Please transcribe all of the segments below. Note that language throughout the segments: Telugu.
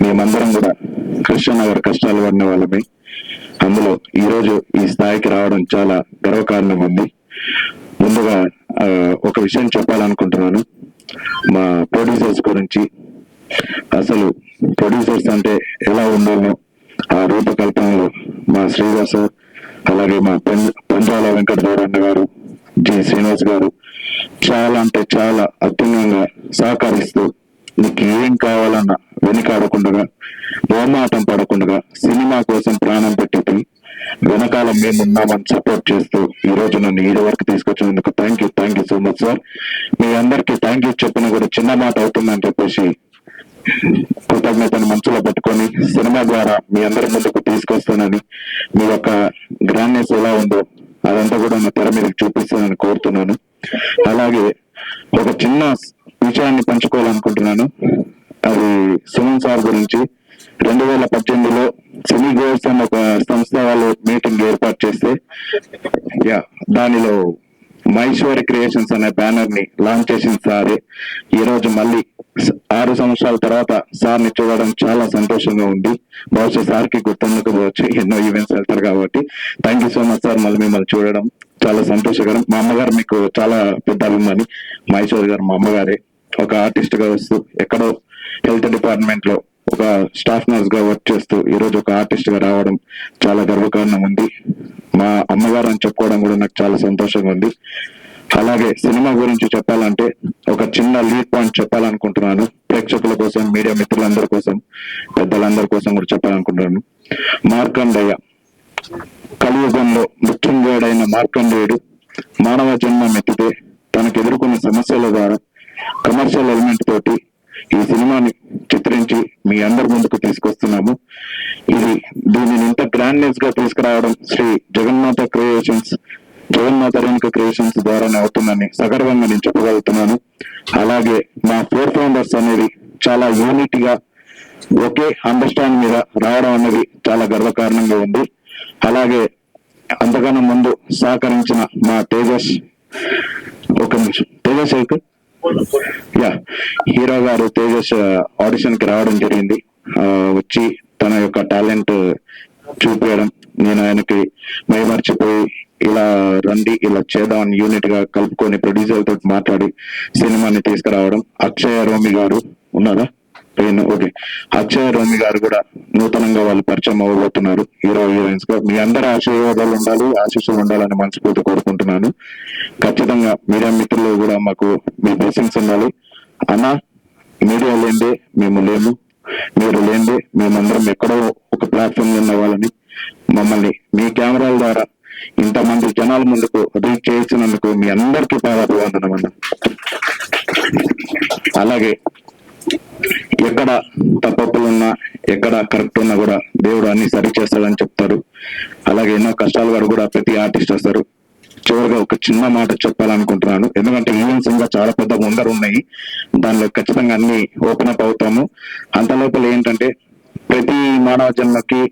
మేమందరం కూడా కృష్ణనగర్ కష్టాలు పడిన వాళ్ళమే. అందులో ఈరోజు ఈ స్థాయికి రావడం చాలా గర్వకారణం ఉంది. ముందుగా ఒక విషయం చెప్పాలనుకుంటున్నాను మా ప్రొడ్యూసర్స్ గురించి. అసలు ప్రొడ్యూసర్స్ అంటే ఎలా ఉండాలో ఆ రూపకల్పనలో మా శ్రీధర్ సార్, అలాగే మా పంజాల వెంకటరామన్న గారు, జి శ్రీనివాస్ గారు చాలా అంటే చాలా అత్యున్నంగా సహకరిస్తూ నీకు ఏం కావాలన్నా వెనుకాడకుండా, మోమాటం పడకుండా సినిమా కోసం ప్రాణం పెట్టి వెనకాల మేమున్నామని సపోర్ట్ చేస్తూ ఈ రోజు నన్ను ఈ వరకు తీసుకొచ్చినందుకు thank you so much sir. మీ అందరికీ థ్యాంక్ యూ చెప్పిన కూడా చిన్న మాట అవుతుందని చెప్పేసి కృతజ్ఞతను మనసులో పెట్టుకొని సినిమా ద్వారా మీ అందరి ముందుకు తీసుకొస్తానని, మీ యొక్క గ్రాండ్నెస్ ఎలా ఉందో అదంతా కూడా నా తెర మీదకి చూపిస్తానని కోరుతున్నాను. అలాగే ఒక చిన్న విషయాన్ని పంచుకోవాలనుకుంటున్నాను. అది సుమన్ సార్ గురించి. 2018లో సినీ గోల్స్ అనే ఒక సంస్థ వాళ్ళు మీటింగ్ ఏర్పాటు చేస్తే దానిలో మహేశ్వరి క్రియేషన్స్ అనే బ్యానర్ ని లాంచ్ చేసిన సారే. ఈ రోజు మళ్ళీ 6 సంవత్సరాల తర్వాత సార్ని చూడడం చాలా సంతోషంగా ఉంది. బహుశా సార్కి గుర్తుండకపోవచ్చు, ఎన్నో ఈవెంట్స్ వెళ్తారు కాబట్టి. Thank you so much sir. మళ్ళీ మిమ్మల్ని చూడడం చాలా సంతోషకరం. మా అమ్మగారు మీకు చాలా పెద్ద అభిమాని. మహేశ్వరి గారు మా అమ్మగారే. ఒక ఆర్టిస్ట్ గా వస్తూ ఎక్కడో హెల్త్ డిపార్ట్మెంట్ లో ఒక స్టాఫ్ నర్స్ గా వర్క్ చేస్తూ ఈ రోజు ఒక ఆర్టిస్ట్ గా రావడం చాలా గర్వకారణం ఉంది. మా అమ్మగారు అని చెప్పుకోవడం కూడా నాకు చాలా సంతోషంగా ఉంది. అలాగే సినిమా గురించి చెప్పాలంటే ఒక చిన్న లీడ్ పాయింట్ చెప్పాలనుకుంటున్నాను. ప్రేక్షకుల కోసం, మీడియా మిత్రులందరి కోసం, పెద్దలందరి కోసం కూడా చెప్పాలనుకుంటున్నాను. మార్కండేయ కలియుగంలో మృత్యుంజయుడైన మార్కండేయుడు మానవ జన్మ ఎత్తితే తనకు ఎదుర్కొన్న సమస్యల ద్వారా కమర్షియల్ ఎలిమెంట్ తోటి ఈ సినిమాని చిత్రించి మీ అందరి ముందుకు తీసుకొస్తున్నాము. దీనిని ఇంత గ్రాండ్నెస్ గా తీసుకురావడం శ్రీ జగన్మాత రేణుక క్రియేషన్స్ ద్వారానే అవుతుందని సగర్వంగా నేను చెప్పగలుగుతున్నాను. అలాగే మా 4 ఫౌండర్స్ అనేది చాలా యూనిట్ గా ఒకే అండర్స్టాండ్ మీద రావడం అనేది చాలా గర్వకారణంగా ఉంది. అలాగే అంతకన్నా ముందు సహకరించిన మా తేజస్ హీరో గారు తేజస్ ఆడిషన్ కి రావడం జరిగింది. వచ్చి తన యొక్క టాలెంట్ చూపించడం, నేను ఆయనకి మైమర్చిపోయి ఇలా రండి ఇలా చేద్దాం యూనిట్ గా కలుపుకొని ప్రొడ్యూసర్ తోటి మాట్లాడి సినిమాని తీసుకురావడం. అక్షయ రోమి గారు ఉన్నారా? ఓకే. అక్షయ రోమి గారు కూడా నూతనంగా వాళ్ళు పరిచయం అవ్వబోతున్నారు హీరోయిన్స్ గా. మీ అందరి ఆశీర్వాదాలు ఉండాలి, ఆశీస్సులు ఉండాలని మనస్ఫూర్తి కోరుకుంటున్నాను. ఖచ్చితంగా మీడియా మిత్రులు కూడా మాకు మీ బ్లెస్సింగ్స్ ఉండాలి. అన్న, మీడియా లేందే మేము లేము, మీరు లేందే మేమందరం ఎక్కడో ఒక ప్లాట్ఫామ్ ఉన్న వాళ్ళని. మమ్మల్ని మీ కెమెరాల ద్వారా ఇంతమంది జనాల ముందుకు రీచ్ చేసినందుకు మీ అందరికీ పాదాభివందనం అన్న. అలాగే ఎక్కడ తప్పులున్నా, ఎక్కడ కరెక్ట్ ఉన్నా కూడా దేవుడు అన్ని సరి చేస్తాడని చెప్తారు. అలాగే ఎన్నో కష్టాలు వారు కూడా ప్రతి ఆర్టిస్ట్ వస్తారు. చివరిగా ఒక చిన్న మాట చెప్పాలనుకుంటున్నాను. ఎందుకంటే ఈవెంట్స్ ఇంకా చాలా పెద్ద ముందర ఉన్నాయి, దానిలో ఖచ్చితంగా అన్ని ఓపెన్ అప్ అవుతాము. అంత లోపల ఏంటంటే ప్రతి మానవ జన్మకి,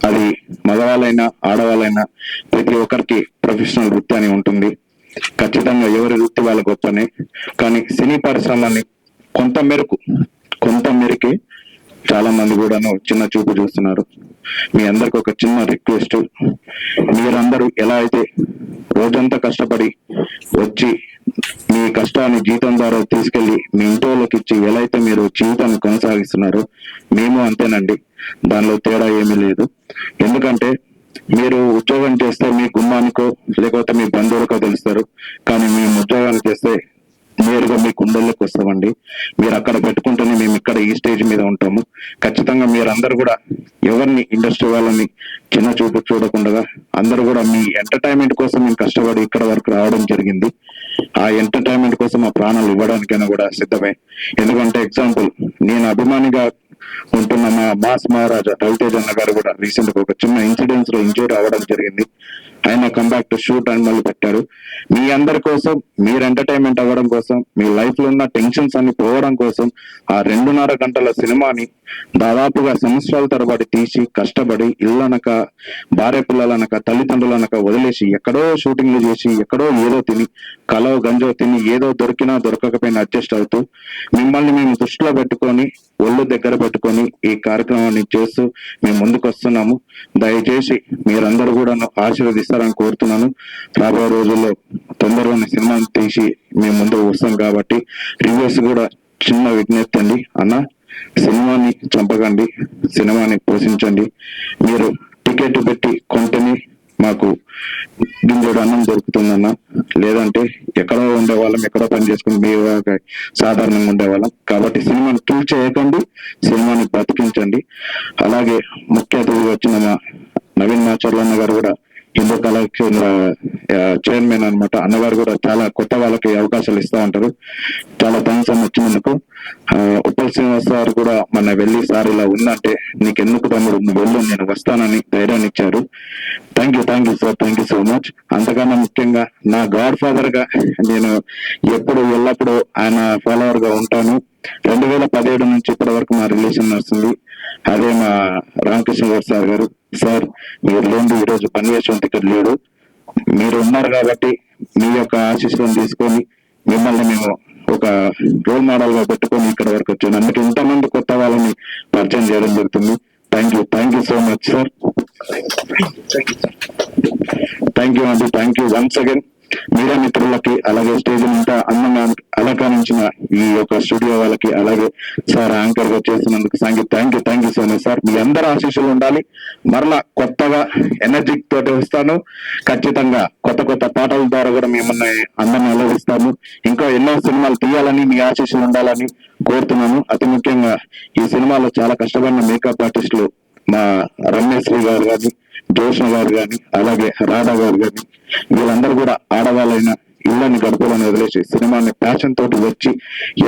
అది మగవాళ్ళైనా ఆడవాళ్ళైనా, ప్రతి ఒక్కరికి ప్రొఫెషనల్ వృత్తి అని ఉంటుంది. ఖచ్చితంగా ఎవరి వృత్తి వాళ్ళ గొప్పనే. కానీ సినీ పరిశ్రమని కొంత మేరకి చాలా మంది కూడాను చిన్న చూపు చూస్తున్నారు. మీ అందరికి ఒక చిన్న రిక్వెస్ట్, మీరందరూ ఎలా అయితే రోజంతా కష్టపడి వచ్చి మీ కష్టాన్ని జీతం ద్వారా తీసుకెళ్లి మీ ఇంట్లోకి ఇచ్చి ఎలా అయితే మీరు జీవితాన్ని కొనసాగిస్తున్నారో, మేము అంతేనండి. దానిలో తేడా ఏమీ లేదు. ఎందుకంటే మీరు ఉద్యోగం చేస్తే మీ గుమ్మానికో లేకపోతే మీ బంధువులకో తెలుస్తారు. కానీ మేము ఉద్యోగాలు చేస్తే నేరుగా మీ కుండల్లోకి వస్తామండి. మీరు అక్కడ పెట్టుకుంటేనే మేము ఇక్కడ ఈ స్టేజ్ మీద ఉంటాము. ఖచ్చితంగా మీరందరూ కూడా ఎవరిని, ఇండస్ట్రీ వాళ్ళని చిన్న చూపు చూడకుండా అందరూ కూడా మీ ఎంటర్టైన్మెంట్ కోసం మేము కష్టపడి ఇక్కడ వరకు రావడం జరిగింది. ఆ ఎంటర్టైన్మెంట్ కోసం మా ప్రాణాలు ఇవ్వడానికైనా కూడా సిద్ధమే. ఎందుకంటే ఎగ్జాంపుల్, నేను అభిమానిగా ఉంటున్న మా మాస్ మహారాజా రవితేజ అన్న గారు కూడా రీసెంట్ గా ఒక చిన్న ఇన్సిడెంట్స్ లో ఇంజూర్ అవ్వడం జరిగింది. ఆయన కంబ్యాక్ టు షూట్ అని మళ్ళీ పెట్టారు. మీ అందరి కోసం, మీరు ఎంటర్టైన్మెంట్ అవ్వడం కోసం, మీ లైఫ్ లో ఉన్న టెన్షన్స్ అన్ని పోవడం కోసం ఆ 2.5 గంటల సినిమాని దాదాపుగా సంవత్సరాల తరబడి తీసి కష్టపడి ఇల్లనక, భార్య పిల్లలనక, తల్లిదండ్రులనక వదిలేసి ఎక్కడో షూటింగ్లు చేసి ఎక్కడో ఏదో తిని కలో గంజో తిని ఏదో దొరికినా దొరకకపోయినా అడ్జస్ట్ అవుతూ మిమ్మల్ని మేము దృష్టిలో పెట్టుకొని ఒళ్ళు దగ్గర పెట్టుకొని ఈ కార్యక్రమాన్ని చేస్తూ మేము ముందుకు వస్తున్నాము. దయచేసి మీరందరూ కూడా ఆశీర్వదిస్తారని కోరుతున్నాను. రాబోయే రోజుల్లో తొందరగానే సినిమాని తీసి మేము ముందుకు వస్తాం కాబట్టి రివ్యూస్ కూడా చిన్న విజ్ఞప్తి అండి. అన్న, సినిమాని చంపకండి, సినిమాని పోషించండి. మీరు టికెట్ పెట్టి కొంటేనే మాకు గింజోడు అన్నం దొరుకుతుందన్న, లేదంటే ఎక్కడో ఉండేవాళ్ళం, ఎక్కడో పని చేసుకుని మీ సాధారణంగా ఉండేవాళ్ళం. కాబట్టి సినిమాని కిల్ చేయకండి, సినిమాని బతికించండి. అలాగే ముఖ్య అతిథిగా వచ్చిన మా నవీన్ మాచర్ల అన్న గారు కూడా హిందూ కళాకేంద్ర చైర్మన్ అనమాట. అన్నగారు కూడా చాలా కొత్త వాళ్ళకి అవకాశాలు ఇస్తా ఉంటారు. చాలా థ్యాంక్స్ అన్న వచ్చినందుకు. ఉప్పల్ శ్రీనివాస్ గారు కూడా మన వెళ్ళి సార్ ఇలా ఉందంటే నీకెందుకు తమ్ముడు, నువ్వు వెళ్ళు, నేను వస్తానని ధైర్యాన్ని ఇచ్చారు. Thank you sir, thank you so much. అంతకన్నా ముఖ్యంగా నా గాడ్ ఫాదర్ గా నేను ఎప్పుడు ఎల్లప్పుడూ ఆయన ఫాలోవర్ గా ఉంటాను. 2017 నుంచి ఇప్పటి వరకు మా రిలేషన్ వస్తుంది. అదే మా రామకృష్ణ గారు సార్ గారు, సార్ మీరు లేండి ఈరోజు పని చేసిన ఇక్కడ లేడు, మీరు ఉన్నారు కాబట్టి మీ యొక్క ఆశీస్సులను తీసుకొని మిమ్మల్ని మేము ఒక రోల్ మోడల్ గా పెట్టుకొని ఇక్కడ వరకు వచ్చాను. అందుకే ఇంతమంది కొత్త వాళ్ళని పరిచయం చేయడం జరుగుతుంది. Thank you so much sir. Thank you అండి, thank you once again media మిత్రులకి, అలాగే స్టేజ్ అంతా అందంగా అలంకరించిన ఈ యొక్క స్టూడియో వాళ్ళకి, అలాగే సార్ యాంకర్ గా చేసినందుకు thank you so much sir. మీ అందరూ ఆశీస్సులు ఉండాలి. మరలా కొత్తగా ఎనర్జీ తోటి వస్తాను. ఖచ్చితంగా కొత్త పాటల ద్వారా కూడా మిమ్మల్ని అందరిని అలరిస్తాను. ఇంకా ఎన్నో సినిమాలు తీయాలని మీ ఆశీస్సులు ఉండాలని కోరుతున్నాను. అతి ముఖ్యంగా ఈ సినిమాలో చాలా కష్టపడిన మేకప్ ఆర్టిస్టులు మా రమేశ్వరి గారు కానీ, జోష్ణ గారు కానీ, అలాగే రాధా గారు కానీ, వీళ్ళందరూ కూడా ఆడవాళ్ళైన ఇళ్ళని గడపాలని వదిలేసి సినిమాని ప్యాషన్ తోటి వచ్చి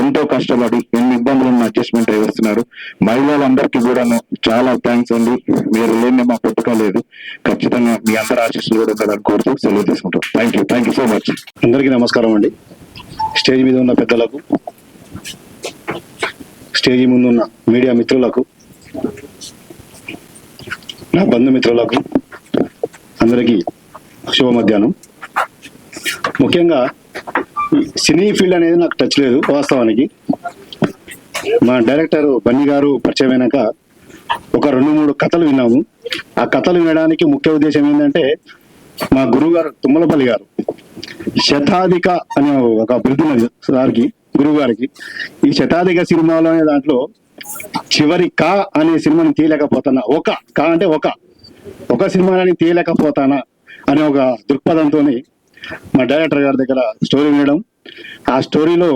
ఎంతో కష్టపడి ఎన్ని ఇబ్బందులను అడ్జస్ట్మెంట్ అయి వస్తున్నారు. మహిళలందరికీ కూడాను చాలా థ్యాంక్స్ అండి. మీరు లేని మా పుట్టుకోలేదు. ఖచ్చితంగా మీ అందరి ఆశీస్సులు కూడా ఉండాలని కోరుతూ సెలవు తీసుకుంటాం. Thank you so much. అందరికీ నమస్కారం అండి. స్టేజ్ మీద ఉన్న పెద్దలకు, స్టేజ్ ముందున్న మీడియా మిత్రులకు, నా బంధుమిత్రులకు అందరికీ శుభ మధ్యాహ్నం. ముఖ్యంగా సినీ ఫీల్డ్ అనేది నాకు టచ్ లేదు వాస్తవానికి. మా డైరెక్టర్ బన్నీ గారు పరిచయం అయినాక ఒక 2-3 కథలు విన్నాము. ఆ కథలు వినడానికి ముఖ్య ఉద్దేశం ఏంటంటే, మా గురువు గారు తుమ్మలపల్లి గారు శతాధిక అనే ఒక బిరుదున్నది సార్కి, గురువు గారికి. ఈ శతాధిక సినిమాలో అనే దాంట్లో చివరి కా అనే సినిమాని తీయలేకపోతానా, ఒక సినిమాని తీయలేకపోతానా అనే ఒక దృక్పథంతో మా డైరెక్టర్ గారి దగ్గర స్టోరీ వినడం, ఆ స్టోరీలో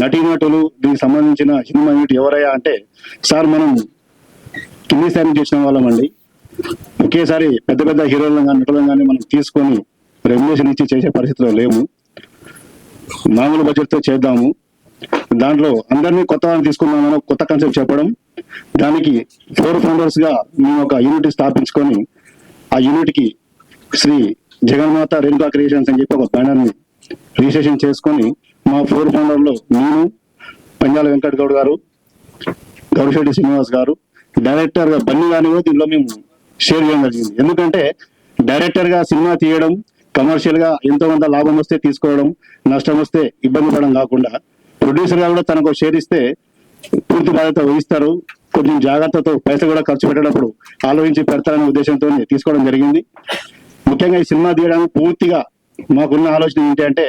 నటీనటులు దీనికి సంబంధించిన సినిమా యూనిట్ ఎవరయ్యా అంటే, సార్ మనం కింది స్థాయి చేసిన వాళ్ళమండి, ఒకేసారి పెద్ద హీరోలను కానీ నటులను కానీ మనం తీసుకొని రెమ్యునేషన్ ఇచ్చి చేసే పరిస్థితిలో లేము, మామూలు బడ్జెట్తో చేద్దాము, దాంట్లో అందరినీ కొత్త వాళ్ళని తీసుకుందామని కొత్త కాన్సెప్ట్ చెప్పడం. దానికి 4 ఫౌండర్స్ గా మేము ఒక యూనిట్ స్థాపించుకొని ఆ యూనిట్ కి శ్రీ జగన్మాత రేణుకా క్రియేషన్స్ అని చెప్పి ఒక బ్యానర్ ని రిజిస్ట్రేషన్ చేసుకొని మా 4 ఫౌండర్లో నేను, పంజాల వెంకట్ గౌడ్ గారు, గౌరిశెట్టి శ్రీనివాస్ గారు, డైరెక్టర్ గా బన్నీ గారిని కూడా దీనిలో మేము షేర్ చేయడం జరిగింది. ఎందుకంటే డైరెక్టర్ గా సినిమా తీయడం, కమర్షియల్ గా ఎంతో కొంత లాభం వస్తే తీసుకోవడం, నష్టం వస్తే ఇబ్బంది పడడం కాకుండా ప్రొడ్యూసర్ గా కూడా తనకు షేర్ ఇస్తే పూర్తి బాధ్యత వహిస్తారు, కొంచెం జాగ్రత్తతో పైసలు కూడా ఖర్చు పెట్టేటప్పుడు ఆలోచించి పెడతారనే ఉద్దేశంతో తీసుకోవడం జరిగింది. ముఖ్యంగా ఈ సినిమా తీయడానికి పూర్తిగా మాకున్న ఆలోచన ఏంటి అంటే,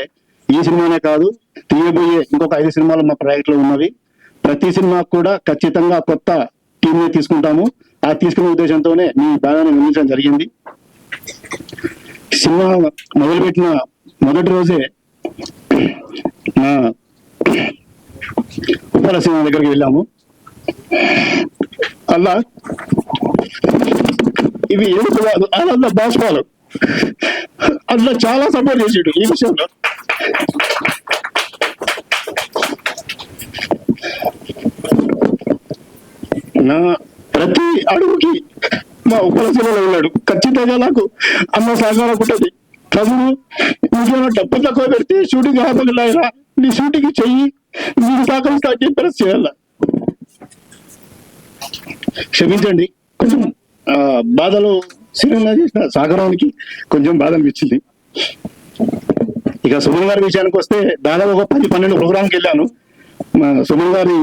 ఈ సినిమానే కాదు తీయబోయే ఇంకొక 5 సినిమాలు మా ప్రాజెక్ట్ లో ఉన్నవి. ప్రతి సినిమాకు కూడా ఖచ్చితంగా కొత్త టీమ్ ని తీసుకుంటాము. ఆ తీసుకునే ఉద్దేశంతోనే మీ బ్యానర్ని నిర్మించడం జరిగింది. సినిమా మొదలుపెట్టిన మొదటి రోజే నా ఉప్పల సినిమా దగ్గరికి వెళ్ళాము. అలా ఇవి ఏడుపు కాదు, ఆనంద బాష్పాలు. అట్లా చాలా సపోర్ట్ చేసాడు ఈ విషయంలో. నా ప్రతి అడుగుకి మా ఉపలశీలలో ఉన్నాడు. ఖచ్చితంగా నాకు అన్న సహకారం ఉంటుంది. తమ్ముడు ఇంకేమైనా డబ్బు తక్కువ పెడితే షూటింగ్ ఆపగల నీ షూటింగ్ చెయ్యి, నీకు సహకరిస్తా అని చెప్పి చేయాల. క్షమించండి, కొంచెం బాధలు సినిమా చేసిన సహకారానికి కొంచెం బాధ అనిపించింది. ఇక సుమన్ గారి విషయానికి వస్తే దాదాపు ఒక 10-12 ప్రోగ్రాంకి వెళ్ళాను. సుమన్ గారి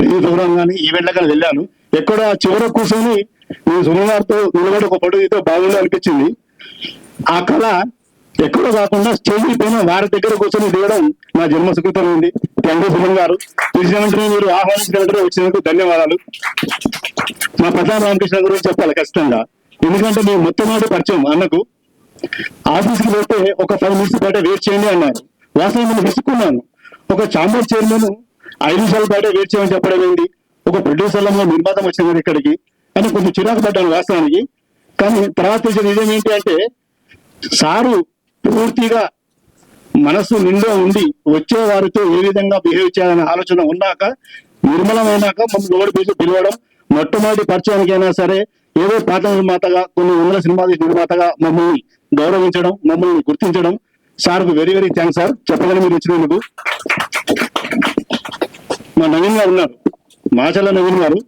రివ్యూ ప్రోగ్రామ్ కానీ ఈవెంట్ల కానీ వెళ్ళాను. ఎక్కడ చివర కూర్చొని నేను సుమన్ గారితో నిలబడి ఒక ఫోటో తీస్తే బాగుంది అనిపించింది. ఆ కళ ఎక్కడో కాకుండా స్టేజ్ పైన వారి దగ్గర కూర్చొని దిగడం నా జన్మ సుకృతం ఉంది. థ్యాంక్ యూ సుమన్ గారు. పిలిచినట్టు మీరు ఆహ్వానించినట్టు వచ్చినందుకు ధన్యవాదాలు. మా ప్రధాన రామకృష్ణ గురించి చెప్పాలి ఖచ్చితంగా, ఎందుకంటే మేము మొట్టమొదటి పరిచయం అన్నకు. ఆఫీస్కి పోతే ఒక 5 minutes బయట వెయిట్ చేయండి అన్నారు. వాస్తవం నేను విసుక్కున్నాను. ఒక ఛాంబర్ చైర్మన్ 5 నిమిషాలు బయట వెయిట్ చేయమని చెప్పడం ఏంటి, ఒక ప్రొడ్యూసర్లో నిర్మాతం వచ్చింది ఇక్కడికి అని కొంచెం చిరాకు పడ్డాను వాస్తవానికి. కానీ తర్వాత తెలిసిన నిజం ఏంటి అంటే, సారు పూర్తిగా మనసు నిండా ఉండి వచ్చే వారితో ఏ విధంగా బిహేవ్ చేయాలనే ఆలోచన ఉన్నాక, నిర్మలమైనాక మమ్మల్ని లోడ్ పేసి పిలవడం, మొట్టమొదటి పరిచయానికైనా సరే ఏదో పాట నిర్మాతగా, కొన్ని 100 సినిమాల నిర్మాతగా మమ్మల్ని గౌరవించడం, మమ్మల్ని గుర్తించడం, సార్కు వెరీ వెరీ థ్యాంక్స్ సార్. చెప్పగలను మీరు వచ్చినందుకు. మా నవీన్ గారు ఉన్నారు, మాచల్ల నవీన్ గారు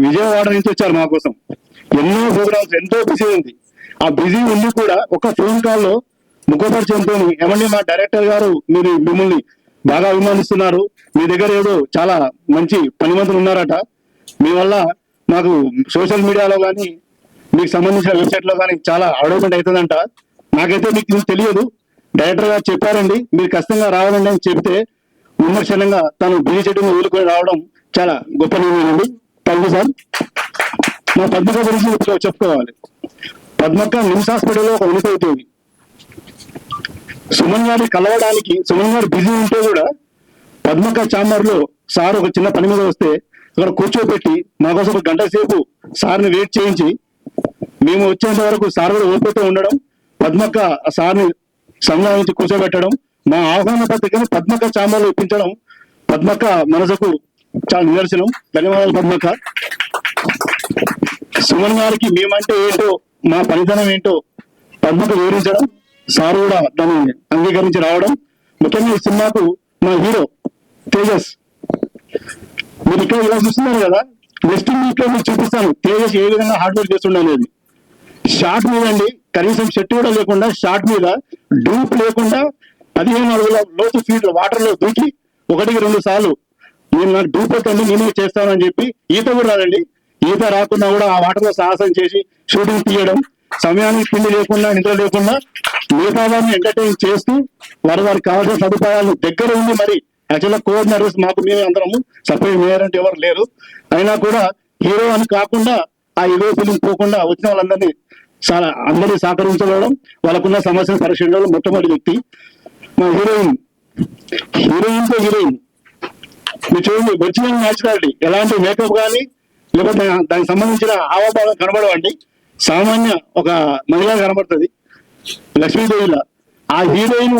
విజయవాడ నుంచి వచ్చారు మా కోసం. ఎన్నో ప్రోగ్రామ్స్, ఎంతో బిజీ ఉంది. ఆ బిజీ ఉండి కూడా ఒక ఫోన్ కాల్లో ముఖపరిచయంతో, ఏమండి మా డైరెక్టర్ గారు మిమ్మల్ని బాగా అభిమానిస్తున్నారు, మీ దగ్గర ఏదో చాలా మంచి పనిమంతులు ఉన్నారట, మీ వల్ల మాకు సోషల్ మీడియాలో కానీ మీకు సంబంధించిన వెబ్సైట్ లో కానీ చాలా అడ్వర్టైజ్మెంట్ అవుతుందంట, నాకైతే మీకు తెలియదు, డైరెక్టర్ గారు చెప్పారండి, మీరు ఖచ్చితంగా రావాలండి అని చెప్తే విమర్శనంగా తను బిజీ షెడ్యూల్ వదులుకొని రావడం చాలా గొప్ప నిర్ణయం అండి. Thank you sir. మా పద్మక గురించి చెప్పుకోవాలి. పద్మక నిమ్స్ హాస్పిటల్లో ఒక ఉనిపోతుంది. సుమన్ గారిని కలవడానికి సుమన్ గారు బిజీ ఉంటే కూడా పద్మక ఛాంబర్ లో సార్ ఒక చిన్న పని మీద వస్తే అక్కడ కూర్చోబెట్టి మా కోసం ఒక గంట సేపు సార్ని వెయిట్ చేయించి, మేము వచ్చేంత వరకు సార్ కూడా ఓపికతో ఉండడం, పద్మక సార్ని సంఘానికి కూర్చోబెట్టడం, మా ఆహ్వాన పత్రికని పద్మక ఛాంబర్లో ఇప్పించడం పద్మక మనసుకు చాలా నిదర్శనం. ధన్యవాదాలు పద్మక. సుమన్ గారికి మేమంటే ఏంటో, మా పనితనం ఏంటో పద్మక వివరించడం, సార్ కూడా దాన్ని అంగీకరించి రావడం. ముఖ్యంగా ఈ సినిమాకు మా హీరో తేజస్, మీరు ఇక్కడ ఇలా చూస్తున్నారు కదా, నెక్స్ట్ వీక్ లో మీకు చూపిస్తాను తేజస్ ఏ విధంగా హార్డ్ వర్క్ చేస్తుండనేది. షార్ట్ మీద అండి, కనీసం షర్ట్ కూడా లేకుండా షార్ట్ మీద డూప్ లేకుండా 15 అడుగుల లోతు ఫీట్ వాటర్ లో దూకి 1-2 సార్లు నేను నాకు డూప్ వద్దండి నేనే చేస్తానని చెప్పి, ఈత కూడా రాదండి, ఈత రాకుండా కూడా ఆ వాటర్ లో సాహసం చేసి షూటింగ్ తీయడం, సమయానికి తిండి లేకుండా నిద్ర లేకుండా మిగతా వారిని ఎంటర్టైన్ చేస్తూ వారికి కావాల్సిన సదుపాయాలు దగ్గర ఉంది. మరి యాక్చువల్గా కోఆర్డినేటర్స్ మాకు మేమే అందరము, సపరేట్ మేయర్ అంటే ఎవరు లేరు, అయినా కూడా హీరో అని కాకుండా ఆ ఈగో ఫీలింగ్ పోకుండా వచ్చిన వాళ్ళందరినీ చాలా అందరినీ సహకరించడం, వాళ్ళకున్న సమస్యను పరిశీలించడం మొట్టమొదటి వ్యక్తి. మా హీరోయిన్ మీరు చూడండి, ఒరిజినల్ న్యాచురాలిటీ, ఎలాంటి మేకప్ కానీ లేకపోతే దానికి సంబంధించిన హావభావం కనబడవండి, సామాన్య ఒక మహిళ కనబడుతుంది లక్ష్మీదేవిలా. ఆ హీరోయిన్